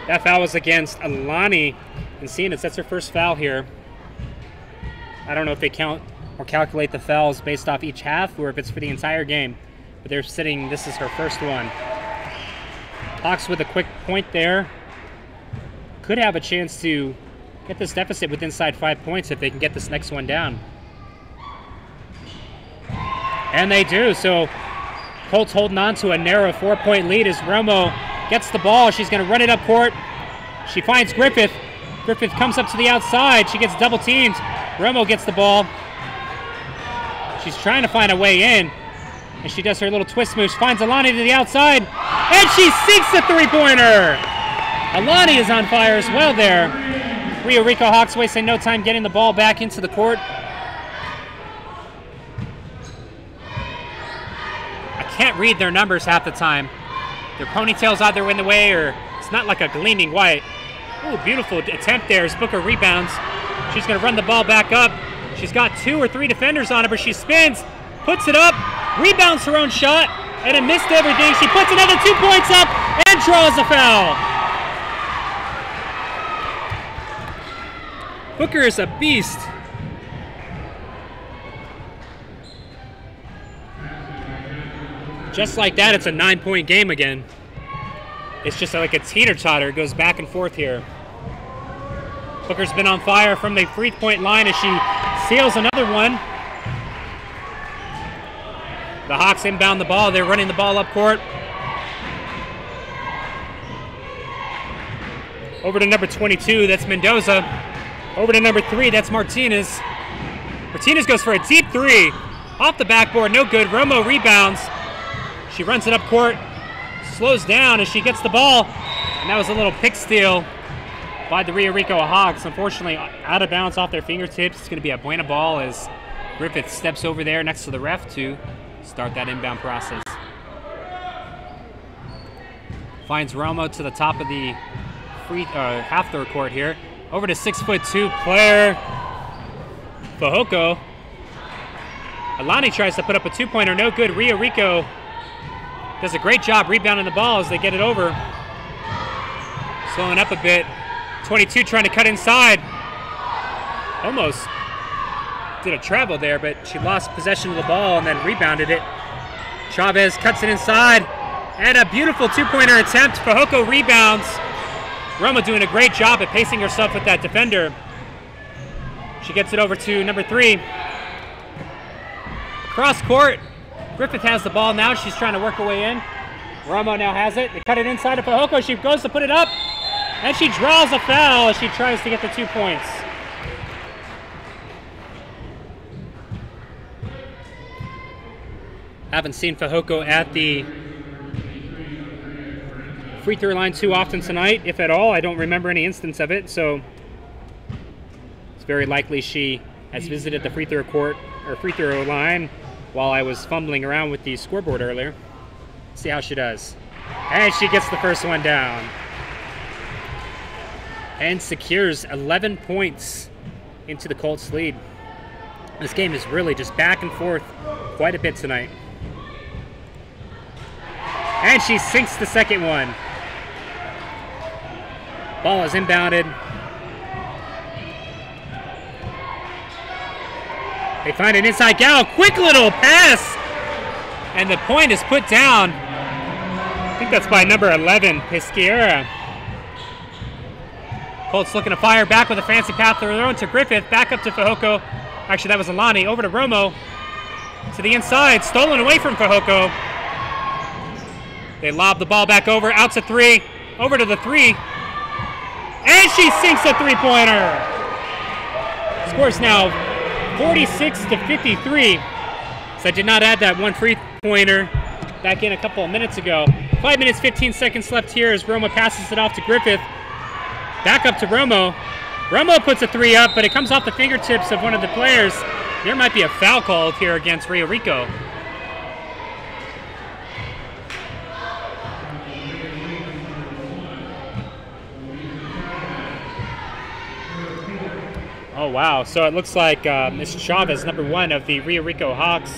That foul was against Alani Encinas. That's her first foul here. I don't know if they count or calculate the fouls based off each half or if it's for the entire game. But they're sitting, this is her first one. Hawks with a quick point there. Could have a chance to get this deficit with inside 5 points if they can get this next one down. And they do. So Colts holding on to a narrow 4-point lead as Romo gets the ball. She's going to run it up court. She finds Griffith. Griffith comes up to the outside. She gets double teamed. Romo gets the ball. She's trying to find a way in. And she does her little twist move. She finds Alani to the outside. And she sinks the three-pointer. Alani is on fire as well there. Rio Rico Hawks wasting no time getting the ball back into the court. I can't read their numbers half the time. Their ponytails either in the way or it's not like a gleaming white. Ooh, beautiful attempt there as Booker rebounds. She's going to run the ball back up. She's got 2 or 3 defenders on her, but she spins, puts it up, rebounds her own shot, and it missed everything. She puts another 2 points up and draws a foul. Booker is a beast. Just like that, it's a 9-point game again. It's just like a teeter-totter. It goes back and forth here. Booker's been on fire from the three-point line as she seals another one. The Hawks inbound the ball. They're running the ball up court. Over to number 22, that's Mendoza. Over to number 3, that's Martinez. Martinez goes for a deep 3. Off the backboard, no good. Romo rebounds. She runs it up court. Slows down as she gets the ball. And that was a little pick steal by the Rio Rico Hawks. Unfortunately, out of bounds off their fingertips. It's going to be a Buena ball as Griffith steps over there next to the ref to start that inbound process. Finds Romo to the top of the half the court here. Over to 6'2" player Fajoko. Alani tries to put up a 2-pointer, no good. Rio Rico does a great job rebounding the ball as they get it over. Slowing up a bit. 22 trying to cut inside. Almost did a travel there, but she lost possession of the ball and then rebounded it. Chavez cuts it inside. And a beautiful 2-pointer attempt. Fajoko rebounds. Roma doing a great job at pacing herself with that defender. She gets it over to number 3. Cross court. Griffith has the ball now. She's trying to work her way in. Romo now has it. They cut it inside to Fajoko. She goes to put it up. And she draws a foul as she tries to get the 2 points. Haven't seen Fajoko at the free throw line too often tonight, if at all. I don't remember any instance of it, so it's very likely she has visited the free throw court or free throw line while I was fumbling around with the scoreboard earlier. See how she does. And she gets the first one down. And secures 11 points into the Colts' lead. This game is really just back and forth quite a bit tonight. And she sinks the second one. Ball is inbounded. They find an inside gal. Quick little pass. And the point is put down. I think that's by number 11, Pesquera. Colts looking to fire back with a fancy path thrown to Griffith. Back up to Fajoko. Actually, that was Alani. Over to Romo. To the inside. Stolen away from Fajoko. They lob the ball back over. Out to 3. Over to the 3. And she sinks a 3-pointer. Scores now 46-53. So I did not add that one free-pointer back in a couple of minutes ago. 5 minutes, 15 seconds left here as Romo passes it off to Griffith. Back up to Romo. Romo puts a 3 up, but it comes off the fingertips of one of the players. There might be a foul called here against Rio Rico. Oh, wow. So it looks like Ms. Chavez, number 1 of the Rio Rico Hawks,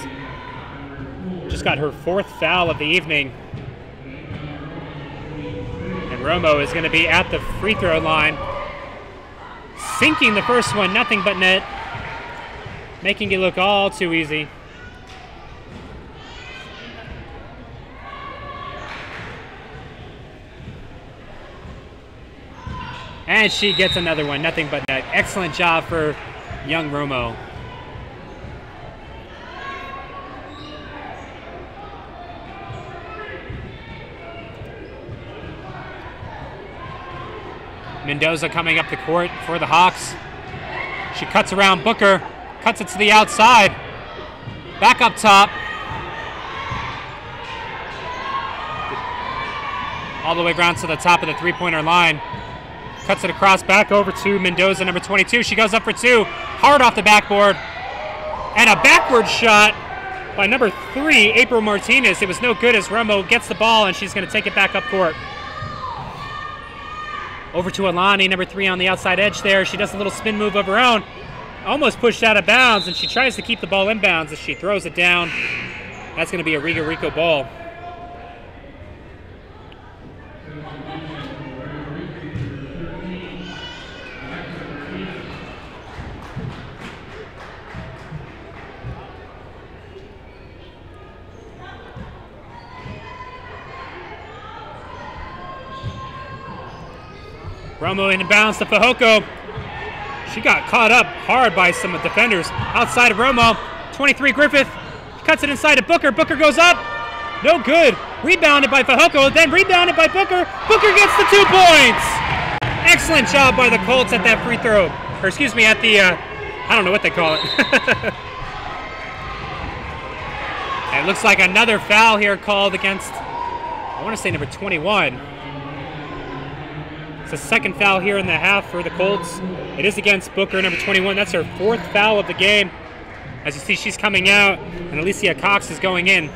just got her 4th foul of the evening. And Romo is going to be at the free throw line, sinking the first one, nothing but net, making it look all too easy. And she gets another one, nothing but net. Excellent job for young Romo. Mendoza coming up the court for the Hawks. She cuts around Booker, cuts it to the outside. Back up top. All the way around to the top of the three-pointer line. Cuts it across back over to Mendoza, number 22. She goes up for two. Hard off the backboard. And a backward shot by number 3, April Martinez. It was no good as Romo gets the ball, and she's going to take it back up court. Over to Alani, number 3 on the outside edge there. She does a little spin move of her own. Almost pushed out of bounds, and she tries to keep the ball inbounds as she throws it down. That's going to be a Rico ball. Romo inbounds to Fajoko. She got caught up hard by some defenders. Outside of Romo, 23 Griffith. Cuts it inside to Booker. Booker goes up. No good. Rebounded by Fajoko, then rebounded by Booker. Booker gets the 2 points. Excellent job by the Colts at that free throw. Or excuse me, at the, I don't know what they call it. And it looks like another foul here called against, I want to say number 21. It's the second foul here in the half for the Colts. It is against Booker, number 21. That's her 4th foul of the game. As you see, she's coming out, and Alicia Cox is going in.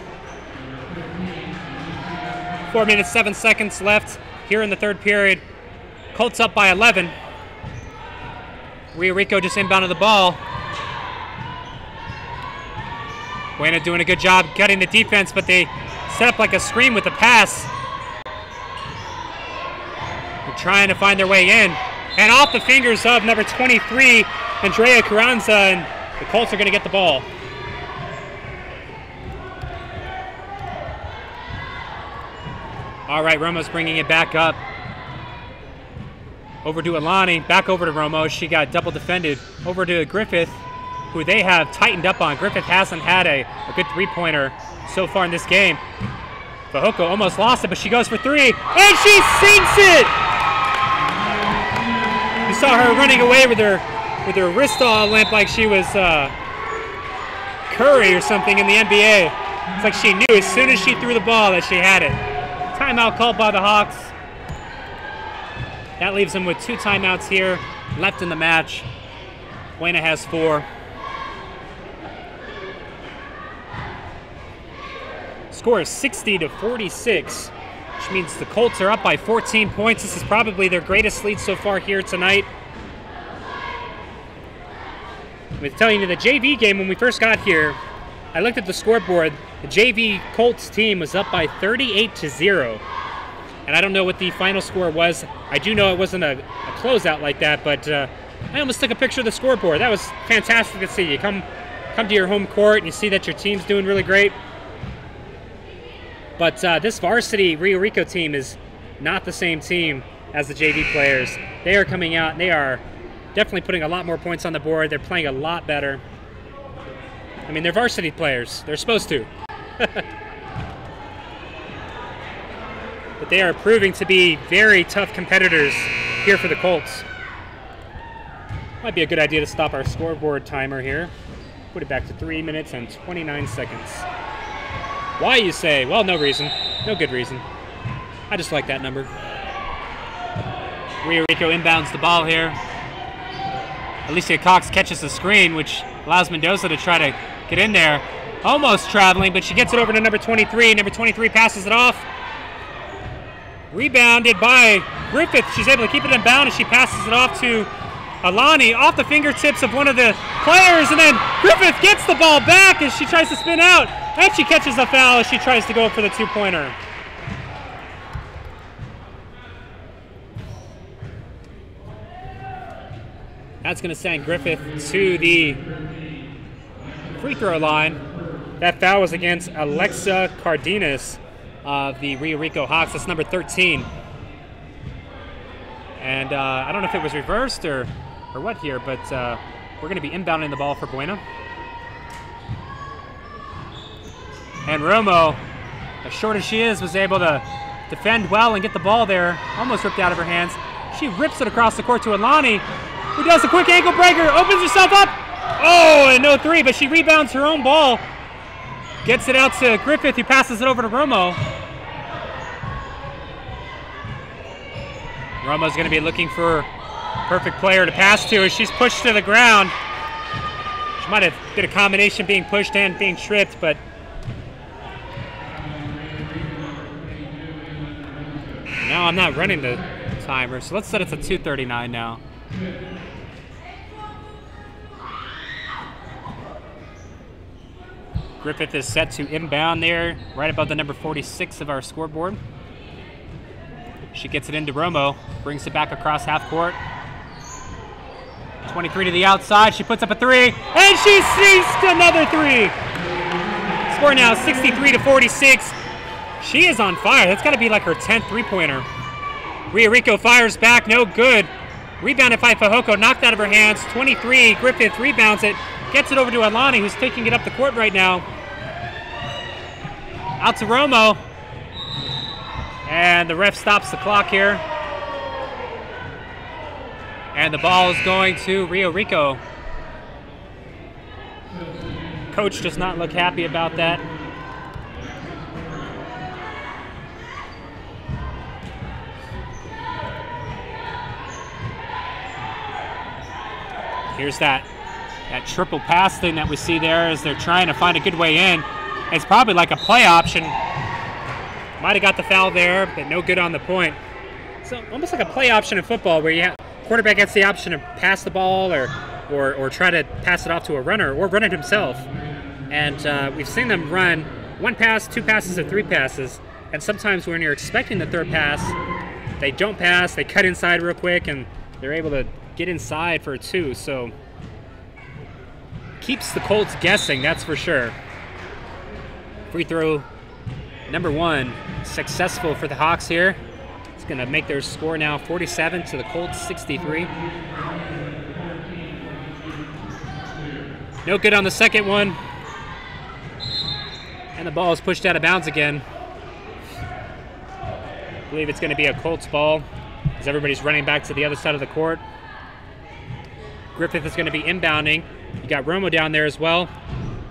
4 minutes, 7 seconds left here in the third period. Colts up by 11. Rico just inbounded the ball. Buena doing a good job cutting the defense, but they set up like a screen with the pass. Trying to find their way in. And off the fingers of number 23, Andrea Carranza, and the Colts are going to get the ball. All right, Romo's bringing it back up. Over to Alani, back over to Romo. She got double defended. Over to Griffith, who they have tightened up on. Griffith hasn't had a good three-pointer so far in this game. Fajoko almost lost it, but she goes for 3, and she sinks it! You saw her running away with her wrist all limp like she was Curry or something in the NBA. It's like she knew as soon as she threw the ball that she had it. Timeout called by the Hawks. That leaves them with 2 timeouts here left in the match. Buena has 4. Score is 60-46. Which means the Colts are up by 14 points. This is probably their greatest lead so far here tonight. I'm telling you, the JV game, when we first got here, I looked at the scoreboard. The JV Colts team was up by 38-0. And I don't know what the final score was. I do know it wasn't a closeout like that, but I almost took a picture of the scoreboard. That was fantastic to see. You come to your home court and you see that your team's doing really great. But this varsity Rio Rico team is not the same team as the JV players. They are coming out and they are definitely putting a lot more points on the board. They're playing a lot better. I mean, they're varsity players. They're supposed to. But they are proving to be very tough competitors here for the Colts. Might be a good idea to stop our scoreboard timer here. Put it back to 3 minutes and 29 seconds. Why, you say? Well, no reason. No good reason. I just like that number. Rio Rico inbounds the ball here. Alicia Cox catches the screen, which allows Mendoza to try to get in there. Almost traveling, but she gets it over to number 23. Number 23 passes it off. Rebounded by Griffith. She's able to keep it in bound as she passes it off to Alani, off the fingertips of one of the players, and then Griffith gets the ball back as she tries to spin out. And she catches a foul as she tries to go for the 2-pointer. That's going to send Griffith to the free throw line. That foul was against Alexa Cardenas of the Rio Rico Hawks. That's number 13. And I don't know if it was reversed or what here, but we're going to be inbounding the ball for Buena. And Romo, as short as she is, was able to defend well and get the ball there. Almost ripped out of her hands. She rips it across the court to Alani, who does a quick ankle breaker, opens herself up. Oh, and no three, but she rebounds her own ball. Gets it out to Griffith, who passes it over to Romo. Romo's going to be looking for a perfect player to pass to as she's pushed to the ground. She might have been a combination being pushed and being tripped, but now I'm not running the timer, so let's set it to 2:39 now. Griffith is set to inbound there, right above the number 46 of our scoreboard. She gets it into Romo, brings it back across half court. 23 to the outside, she puts up a three, and she seized another three. Score now 63-46. She is on fire. That's got to be like her 10th three-pointer. Rio Rico fires back, no good. Rebounded by Fajoko, knocked out of her hands. 23, Griffith rebounds it, gets it over to Alani, who's taking it up the court right now. Out to Romo. And the ref stops the clock here. And the ball is going to Rio Rico. Coach does not look happy about that. Here's that triple pass thing that we see there as they're trying to find a good way in. It's probably like a play option. Might have got the foul there, but no good on the point. So almost like a play option in football where you have quarterback gets the option to pass the ball or try to pass it off to a runner or run it himself. And we've seen them run one pass, two passes, or three passes. And sometimes when you're expecting the third pass, they don't pass, they cut inside real quick, and they're able to get inside for a two. So keeps the Colts guessing, that's for sure. Free throw number one, successful for the Hawks here. It's going to make their score now 47 to the Colts 63. No good on the second one. And the ball is pushed out of bounds again. I believe it's going to be a Colts ball as everybody's running back to the other side of the court. Griffith is going to be inbounding. You got Romo down there as well.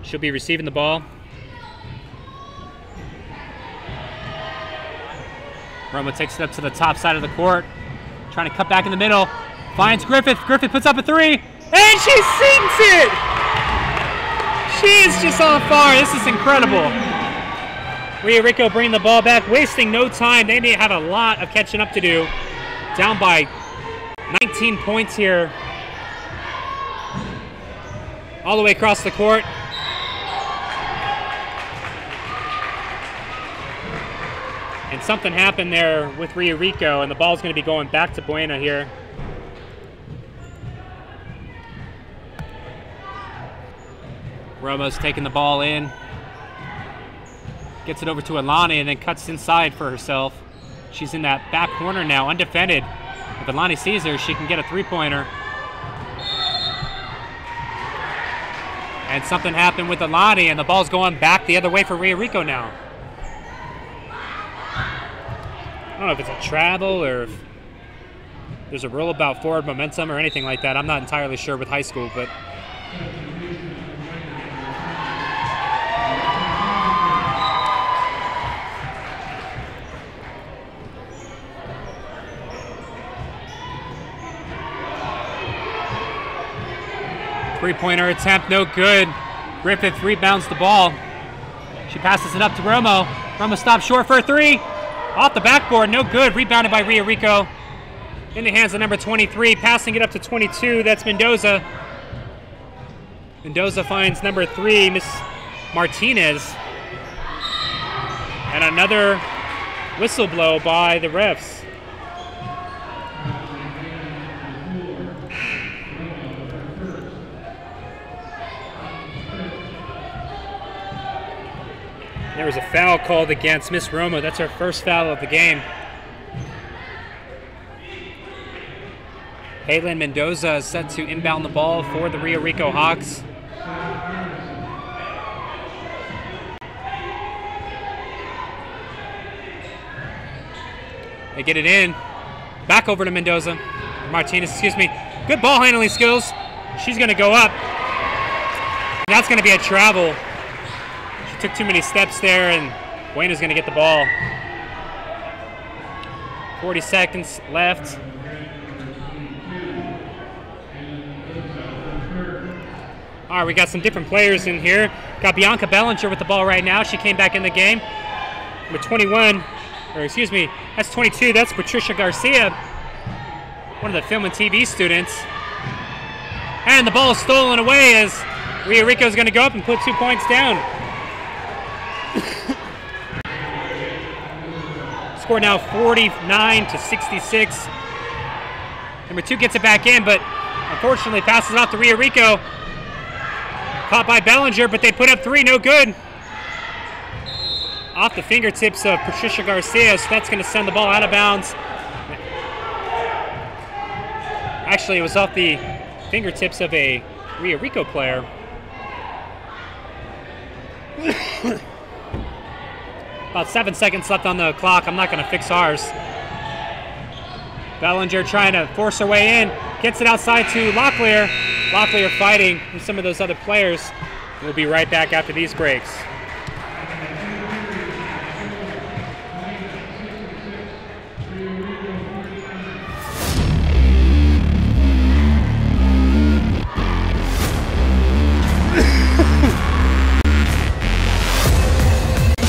She'll be receiving the ball. Romo takes it up to the top side of the court, trying to cut back in the middle. Finds Griffith. Griffith puts up a three, and she sinks it! She is just on fire. This is incredible. Rio Rico bringing the ball back, wasting no time. They may have a lot of catching up to do. Down by 19 points here. All the way across the court. And something happened there with Rio Rico, and the ball's going to be going back to Buena here. Romo's taking the ball in. Gets it over to Alani and then cuts inside for herself. She's in that back corner now, undefended. If Alani sees her, she can get a three-pointer. And something happened with Alani, and the ball's going back the other way for Rio Rico now. I don't know if it's a travel or if there's a rule about forward momentum or anything like that. I'm not entirely sure with high school, but three-pointer attempt, no good. Griffith rebounds the ball. She passes it up to Romo. Romo stops short for a three. Off the backboard, no good. Rebounded by Rio Rico. In the hands of number 23, passing it up to 22. That's Mendoza. Mendoza finds number 3, Miss Martinez. And another whistle blow by the refs. There was a foul called against Miss Romo. That's her first foul of the game. Haylin Mendoza is set to inbound the ball for the Rio Rico Hawks. They get it in. Back over to Mendoza. Martinez, excuse me. Good ball handling skills. She's going to go up. That's going to be a travel. She took too many steps there, and Buena's going to get the ball. 40 seconds left. All right, we got some different players in here. Got Bianca Bellinger with the ball right now. She came back in the game. With 21, or excuse me, that's 22. That's Patricia Garcia, one of the film and TV students. And the ball is stolen away as Rio Rico is going to go up and put 2 points down. Score now 49-66. Number 2 gets it back in, but unfortunately passes off to Rio Rico. Caught by Bellinger, but they put up 3, no good. Off the fingertips of Patricia Garcia, so that's going to send the ball out of bounds. Actually, it was off the fingertips of a Rio Rico player. About 7 seconds left on the clock. I'm not going to fix ours. Bellinger trying to force her way in. Gets it outside to Locklear. Locklear fighting with some of those other players. We'll be right back after these breaks.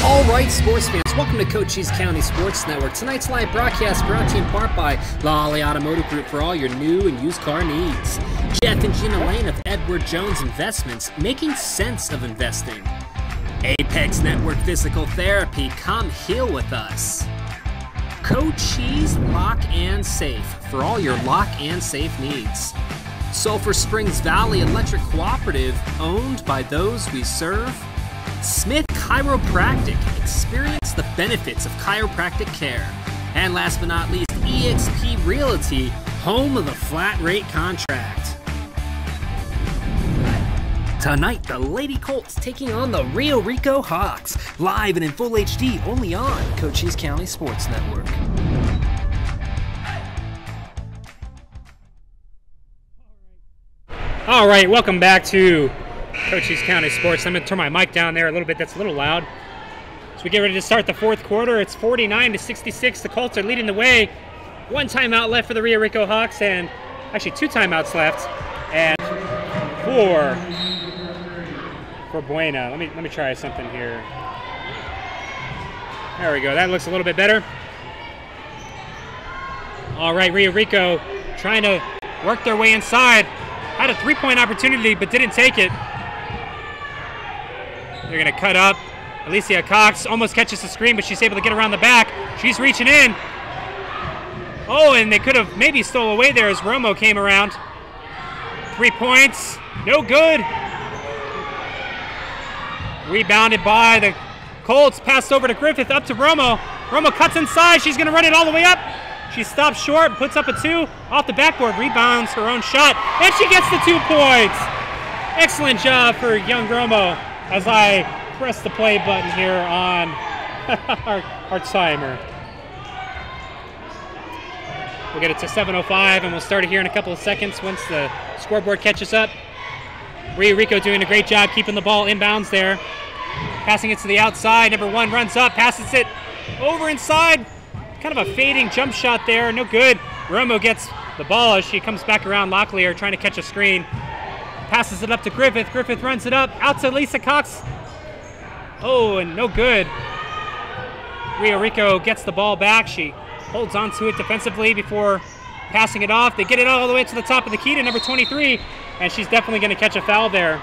Alright, sports fans, welcome to Cochise County Sports Network. Tonight's live broadcast brought to you in part by Lolly Automotive Group for all your new and used car needs. Jeff and Gina Lane of Edward Jones Investments, making sense of investing. Apex Network Physical Therapy, come heal with us. Cochise Lock and Safe for all your lock and safe needs. Sulphur Springs Valley Electric Cooperative, owned by those we serve. Smith Chiropractic, experience the benefits of chiropractic care. And last but not least, eXp Realty, home of the flat rate contract. Tonight, the Lady Colts taking on the Rio Rico Hawks, live and in full HD only on Cochise County Sports Network. All right, welcome back to Cochise County Sports. I'm going to turn my mic down there a little bit. That's a little loud. As we get ready to start the fourth quarter, it's 49-66. The Colts are leading the way. 1 timeout left for the Rio Rico Hawks, and actually 2 timeouts left, and 4 for Buena. Let me try something here. There we go. That looks a little bit better. All right, Rio Rico trying to work their way inside. Had a 3-point opportunity, but didn't take it. They're going to cut up. Alicia Cox almost catches the screen, but she's able to get around the back. She's reaching in. Oh, and they could have maybe stole away there as Romo came around. 3 points. No good. Rebounded by the Colts. Passed over to Griffith, up to Romo. Romo cuts inside. She's going to run it all the way up. She stops short, puts up a 2. Off the backboard, rebounds her own shot. And she gets the 2 points. Excellent job for young Romo. As I press the play button here on our timer. We'll get it to 7:05, and we'll start it here in a couple of seconds once the scoreboard catches up. Rio Rico doing a great job keeping the ball inbounds there. Passing it to the outside. Number 1 runs up, passes it over inside. Kind of a fading jump shot there. No good. Romo gets the ball as she comes back around. Locklear trying to catch a screen. Passes it up to Griffith. Griffith runs it up. Out to Lisa Cox. Oh, and no good. Rio Rico gets the ball back. She holds on to it defensively before passing it off. They get it all the way to the top of the key to number 23, and she's definitely going to catch a foul there.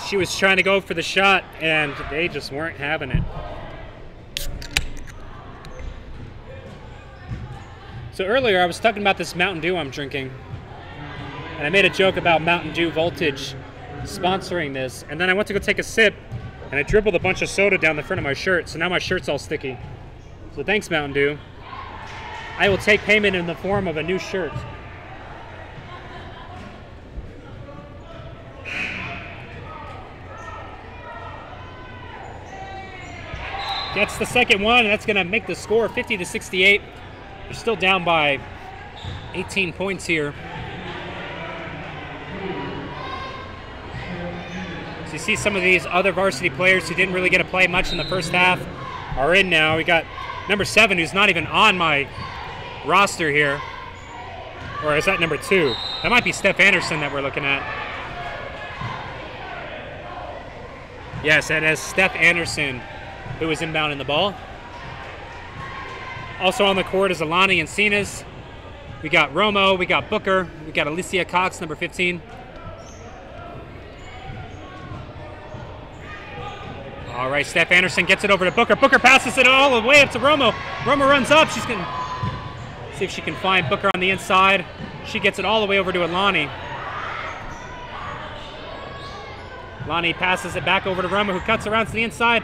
She was trying to go for the shot, and they just weren't having it. So earlier I was talking about this Mountain Dew I'm drinking. And I made a joke about Mountain Dew Voltage sponsoring this. And then I went to go take a sip, and I dribbled a bunch of soda down the front of my shirt. So now my shirt's all sticky. So thanks, Mountain Dew. I will take payment in the form of a new shirt. Gets the second one, and that's going to make the score 50-68. They're still down by 18 points here. So you see some of these other varsity players who didn't really get to play much in the first half are in now. We got number 7, who's not even on my roster here. Or is that number 2? That might be Steph Anderson that we're looking at. Yes, that is Steph Anderson who is inbounding the ball. Also on the court is Alani and Encinas. We got Romo, we got Booker, we got Alicia Cox, number 15. All right, Steph Anderson gets it over to Booker. Booker passes it all the way up to Romo. Romo runs up. She's going to see if she can find Booker on the inside. She gets it all the way over to Alani. Alani passes it back over to Romo, who cuts around to the inside,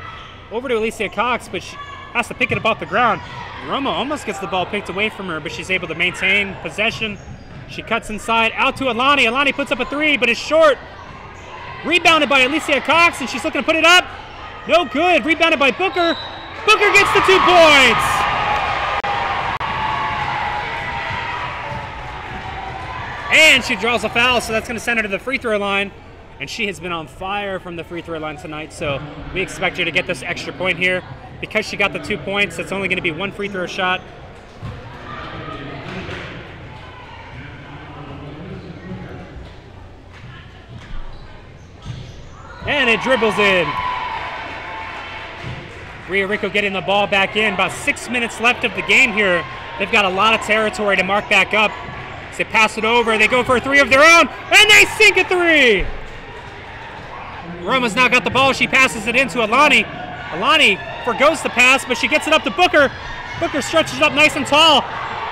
over to Alicia Cox, but she has to pick it up off the ground. Romo almost gets the ball picked away from her, but she's able to maintain possession. She cuts inside, out to Alani. Alani puts up a 3, but it's short. Rebounded by Alicia Cox, and she's looking to put it up. No good. Rebounded by Booker. Booker gets the 2 points. And she draws a foul, so that's going to send her to the free throw line. And she has been on fire from the free throw line tonight, so we expect her to get this extra point here. Because she got the 2 points, it's only going to be 1 free throw shot. And it dribbles in. Rio Rico getting the ball back in. About 6 minutes left of the game here. They've got a lot of territory to mark back up. So they pass it over. They go for a 3 of their own, and they sink a 3. Roma's now got the ball. She passes it into Alani. Alani forgoes the pass, but she gets it up to Booker. Booker stretches up nice and tall.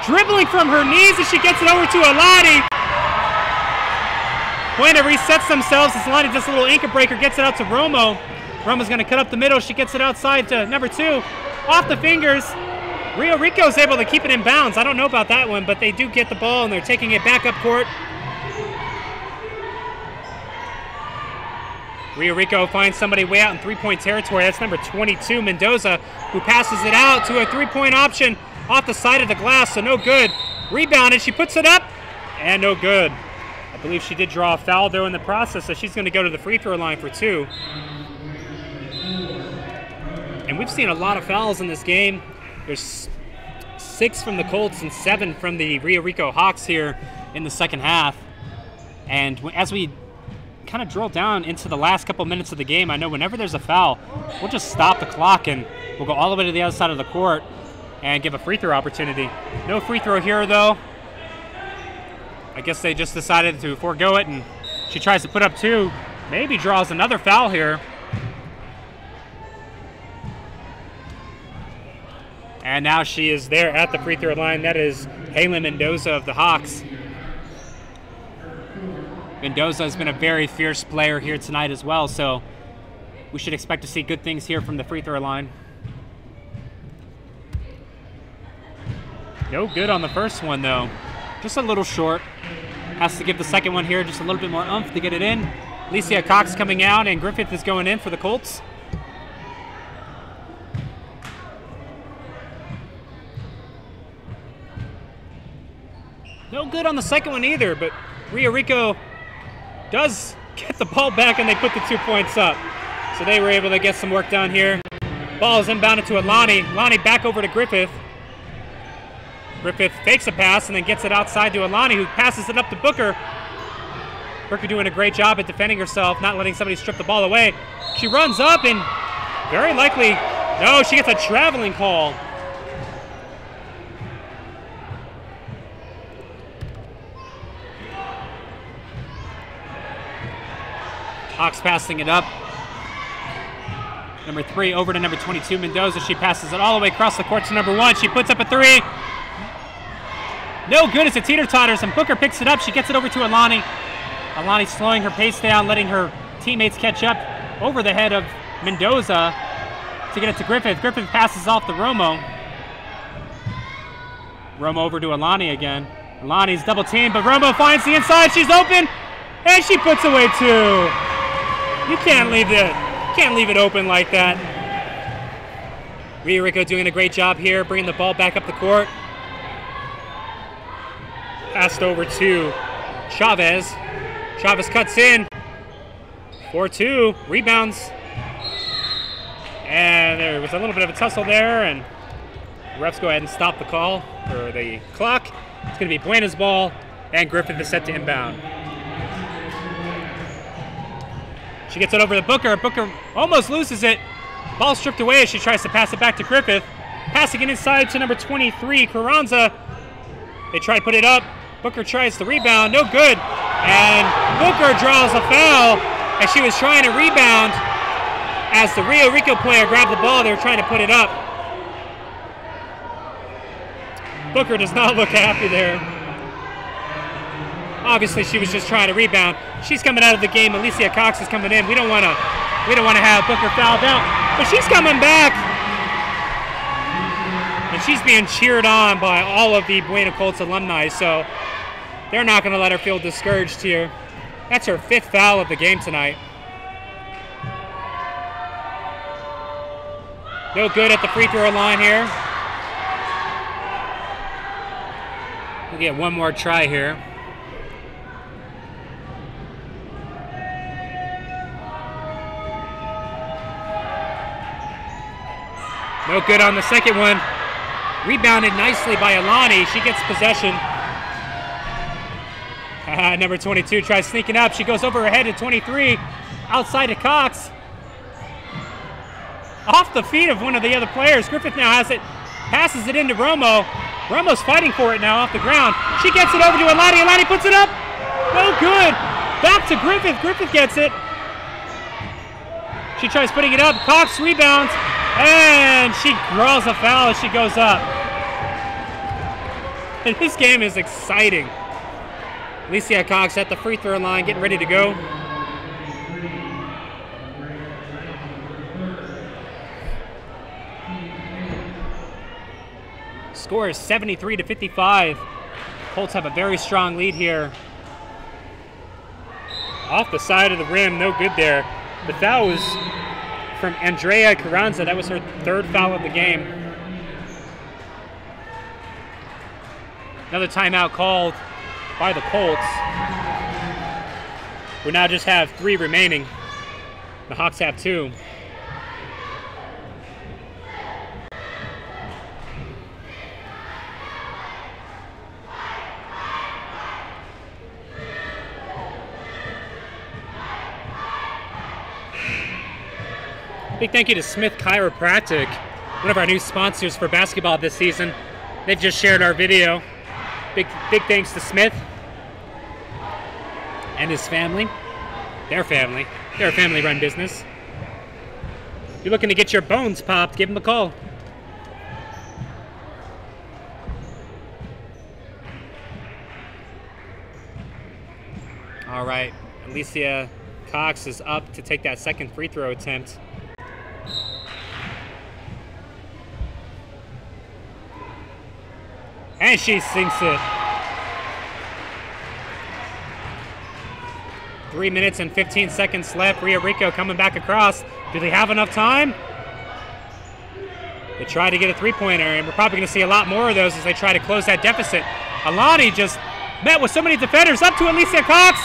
Dribbling from her knees as she gets it over to Alani. Buena resets themselves as Alani does a little anchor breaker, gets it out to Romo. Romo's going to cut up the middle. She gets it outside to number 2. Off the fingers. Rio Rico's able to keep it in bounds. I don't know about that one, but they do get the ball, and they're taking it back up court. Rio Rico finds somebody way out in three-point territory. That's number 22, Mendoza, who passes it out to a three-point option off the side of the glass, so no good. Rebounded. She puts it up, and no good. I believe she did draw a foul, though, in the process, so she's going to go to the free throw line for 2. And we've seen a lot of fouls in this game. There's 6 from the Colts and 7 from the Rio Rico Hawks here in the second half. And as we kind of drill down into the last couple minutes of the game, I know whenever there's a foul, we'll just stop the clock and we'll go all the way to the other side of the court and give a free throw opportunity. No free throw here, though. I guess they just decided to forego it, and she tries to put up 2. Maybe draws another foul here. And now she is there at the free throw line. That is Halen Mendoza of the Hawks. Mendoza has been a very fierce player here tonight as well, so we should expect to see good things here from the free throw line. No good on the first one, though. Just a little short. Has to give the second one here just a little bit more oomph to get it in. Alicia Cox coming out, and Griffith is going in for the Colts. No good on the second one either, but Rio Rico does get the ball back, and they put the 2 points up. So they were able to get some work done here. Ball is inbounded to Alani. Alani back over to Griffith. Griffith fakes a pass and then gets it outside to Alani, who passes it up to Booker. Booker doing a great job at defending herself, not letting somebody strip the ball away. She runs up and very likely, no, she gets a traveling call. Hawks passing it up. Number 3 over to number 22, Mendoza. She passes it all the way across the court to number 1. She puts up a 3. No good as it teeter-totters, and Booker picks it up. She gets it over to Alani. Alani slowing her pace down, letting her teammates catch up over the head of Mendoza to get it to Griffith. Griffith passes off to Romo. Romo over to Alani again. Alani's double teamed, but Romo finds the inside. She's open, and she puts away 2. You can't leave it open like that. Rio Rico doing a great job here, bringing the ball back up the court. Passed over to Chavez. Chavez cuts in. 4-2. Rebounds. And there was a little bit of a tussle there, and refs go ahead and stop the call, or the clock. It's going to be Buena's ball, and Griffith is set to inbound. She gets it over to Booker. Booker almost loses it. Ball stripped away as she tries to pass it back to Griffith. Passing it inside to number 23, Carranza. They try to put it up. Booker tries to rebound. No good. And Booker draws a foul as she was trying to rebound. As the Rio Rico player grabbed the ball, they were trying to put it up. Booker does not look happy there. Obviously, she was just trying to rebound. She's coming out of the game. Alicia Cox is coming in. We don't want to have Booker fouled out, but she's coming back, and she's being cheered on by all of the Buena Colts alumni. So they're not going to let her feel discouraged here. That's her 5th foul of the game tonight. No good at the free throw line here. We'll get one more try here. No good on the second one. Rebounded nicely by Alani. She gets possession. Number 22 tries sneaking up. She goes over her head to 23. Outside to Cox. Off the feet of one of the other players. Griffith now has it. Passes it into Romo. Romo's fighting for it now off the ground. She gets it over to Alani. Alani puts it up. No good. Back to Griffith. Griffith gets it. She tries putting it up. Cox rebounds. And she draws a foul as she goes up. And this game is exciting. Alicia Cox at the free throw line, getting ready to go. Score is 73-55. Colts have a very strong lead here. Off the side of the rim, no good there. The foul was from Andrea Carranza. That was her 3rd foul of the game. Another timeout called by the Colts. We now just have 3 remaining. The Hawks have 2. Big thank you to Smith Chiropractic, one of our new sponsors for basketball this season. They've just shared our video. Big thanks to Smith and his family. Their family. They're a family-run business. If you're looking to get your bones popped, give them a call. All right, Alicia Cox is up to take that second free throw attempt. And she sinks it. 3 minutes and 15 seconds left. Rio Rico coming back across. Do they have enough time? They try to get a three-pointer, and we're probably going to see a lot more of those as they try to close that deficit. Alani just met with so many defenders. Up to Alicia Cox,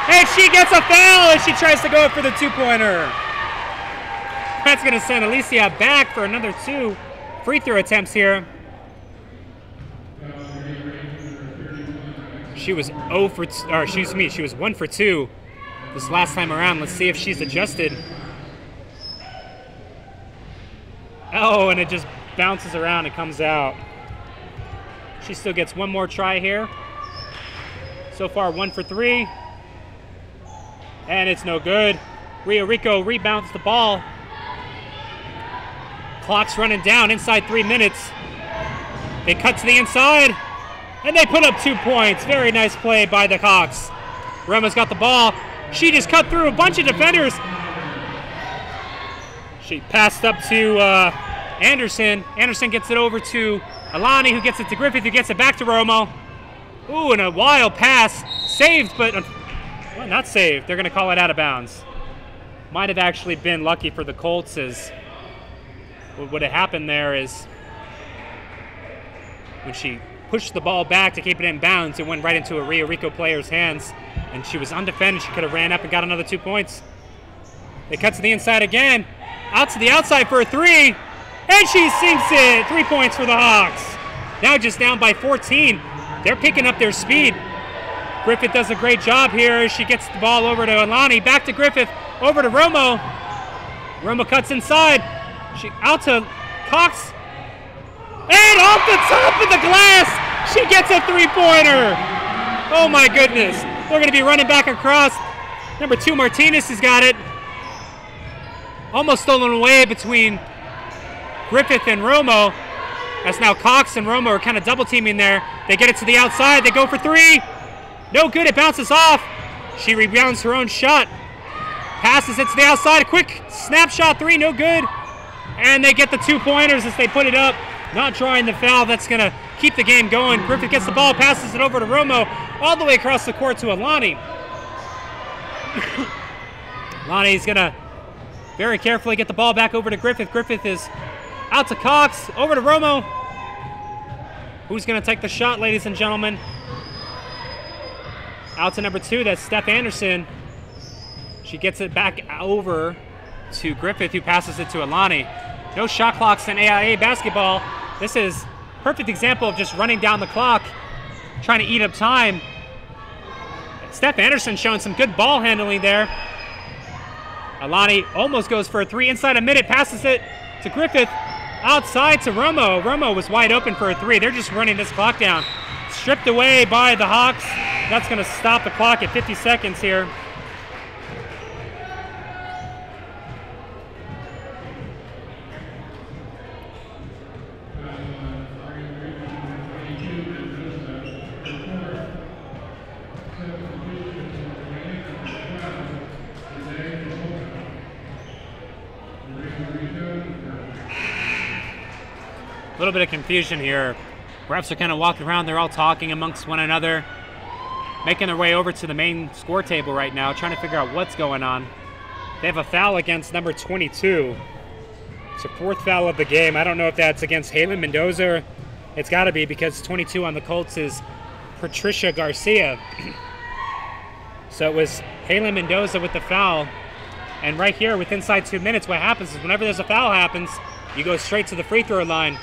and she gets a foul as she tries to go up for the two-pointer. That's going to send Alicia back for another 2 free throw attempts here. She was 1 for 2 this last time around. Let's see if she's adjusted. Oh, and it just bounces around and comes out. She still gets one more try here. So far, 1 for 3. And it's no good. Rio Rico rebounds the ball. Clock's running down inside 3 minutes. They cut to the inside. And they put up 2 points. Very nice play by the Hawks. Rema's got the ball. She just cut through a bunch of defenders. She passed up to Anderson. Anderson gets it over to Alani, who gets it to Griffith, who gets it back to Romo. Ooh, and a wild pass. Saved, but well, not saved. They're going to call it out of bounds. Might have actually been lucky for the Colts, as what had happened there is when she pushed the ball back to keep it in bounds. It went right into a Rio Rico player's hands, and she was undefended. She could have ran up and got another 2 points. They cut to the inside again. Out to the outside for a 3. And she sinks it. 3 points for the Hawks. Now just down by 14. They're picking up their speed. Griffith does a great job here. She gets the ball over to Alani. Back to Griffith. Over to Romo. Romo cuts inside. She out to Cox. And off the top of the glass, she gets a 3-pointer. Oh my goodness. They're going to be running back across. Number 2, Martinez has got it. Almost stolen away between Griffith and Romo. That's now Cox and Romo are kind of double teaming there. They get it to the outside. They go for 3. No good. It bounces off. She rebounds her own shot. Passes it to the outside. A quick snapshot 3. No good. And they get the 2-pointers as they put it up. Not drawing the foul. That's going to keep the game going. Griffith gets the ball. Passes it over to Romo. All the way across the court to Alani. Alani's going to very carefully get the ball back over to Griffith. Griffith is out to Cox. Over to Romo. Who's going to take the shot, ladies and gentlemen? Out to number 2. That's Steph Anderson. She gets it back over to Griffith, who passes it to Alani. No shot clocks in AIA basketball. This is a perfect example of just running down the clock, trying to eat up time. Steph Anderson showing some good ball handling there. Alani almost goes for a 3 inside a minute, passes it to Griffith, outside to Romo. Romo was wide open for a 3. They're just running this clock down. Stripped away by the Hawks. That's going to stop the clock at 50 seconds here. A little bit of confusion here. Refs are kind of walking around. They're all talking amongst one another, making their way over to the main score table right now, trying to figure out what's going on. They have a foul against number 22. It's a 4th foul of the game. I don't know if that's against Halen Mendoza. It's got to be, because 22 on the Colts is Patricia Garcia. So it was Halen Mendoza with the foul. And right here, with inside 2 minutes, what happens is whenever there's a foul happens, you go straight to the free throw line.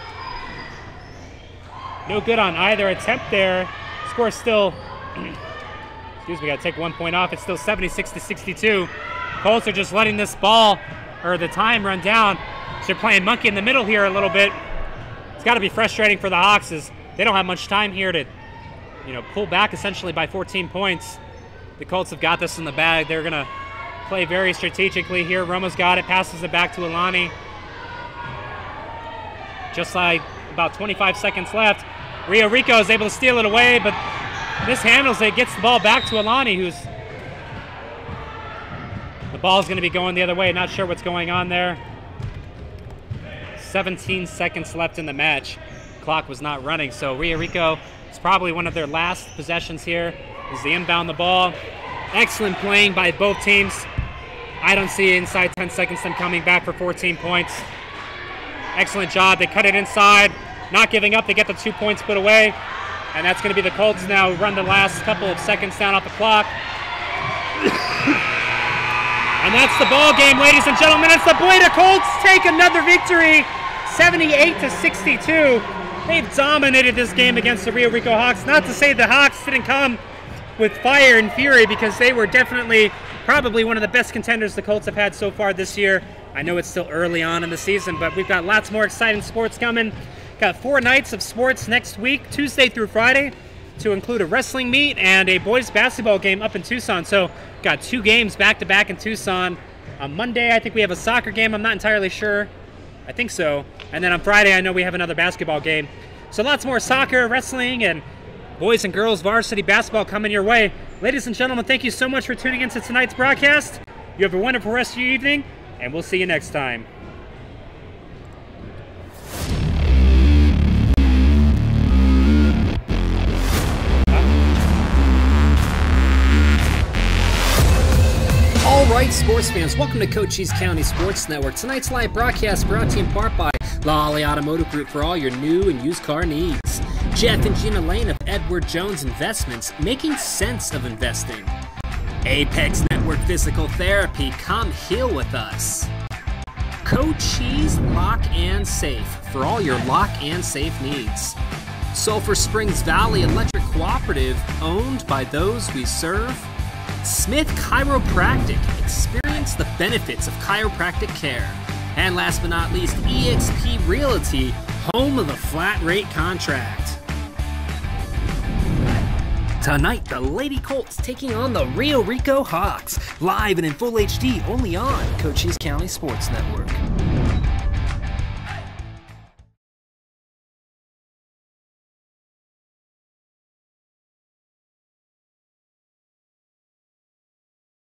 No good on either attempt there. Score still, excuse me, got to take 1 point off. It's still 76-62. Colts are just letting this ball, or the time, run down. So they're playing monkey in the middle here a little bit. It's got to be frustrating for the Hawks, as they don't have much time here to, pull back essentially by 14 points. The Colts have got this in the bag. They're going to play very strategically here. Romo's got it, passes it back to Alani. Just like about 25 seconds left. Rio Rico is able to steal it away, but mishandles it, gets the ball back to Alani, who's... The ball's going to be going the other way. Not sure what's going on there. 17 seconds left in the match. Clock was not running, so Rio Rico, it's probably one of their last possessions here, is the inbound the ball. Excellent playing by both teams. I don't see inside 10 seconds them coming back for 14 points. Excellent job. They cut it inside. Not giving up. They get the 2 points put away. And that's going to be the Colts now run the last couple of seconds down off the clock. And that's the ball game, ladies and gentlemen. It's the Buena Colts take another victory, 78-62. They've dominated this game against the Rio Rico Hawks. Not to say the Hawks didn't come with fire and fury, because they were definitely probably one of the best contenders the Colts have had so far this year. I know it's still early on in the season, but we've got lots more exciting sports coming. Got 4 nights of sports next week, Tuesday through Friday, to include a wrestling meet and a boys basketball game up in Tucson. So got 2 games back-to-back in Tucson. On Monday, I think we have a soccer game. I'm not entirely sure. I think so. And then on Friday, I know we have another basketball game. So lots more soccer, wrestling, and boys and girls varsity basketball coming your way. Ladies and gentlemen, thank you so much for tuning into tonight's broadcast. You have a wonderful rest of your evening, and we'll see you next time. All right, sports fans, welcome to Cochise County Sports Network. Tonight's live broadcast brought to you in part by La Holly Automotive Group for all your new and used car needs. Jeff and Gina Lane of Edward Jones Investments, making sense of investing. Apex Network Physical Therapy, come heal with us. Cochise Lock and Safe, for all your lock and safe needs. Sulphur Springs Valley Electric Cooperative, owned by those we serve. Smith Chiropractic, experience the benefits of chiropractic care. And last but not least, eXp Realty, home of the flat rate contract. Tonight, the Lady Colts taking on the Rio Rico Hawks, live and in full HD only on Cochise County Sports Network.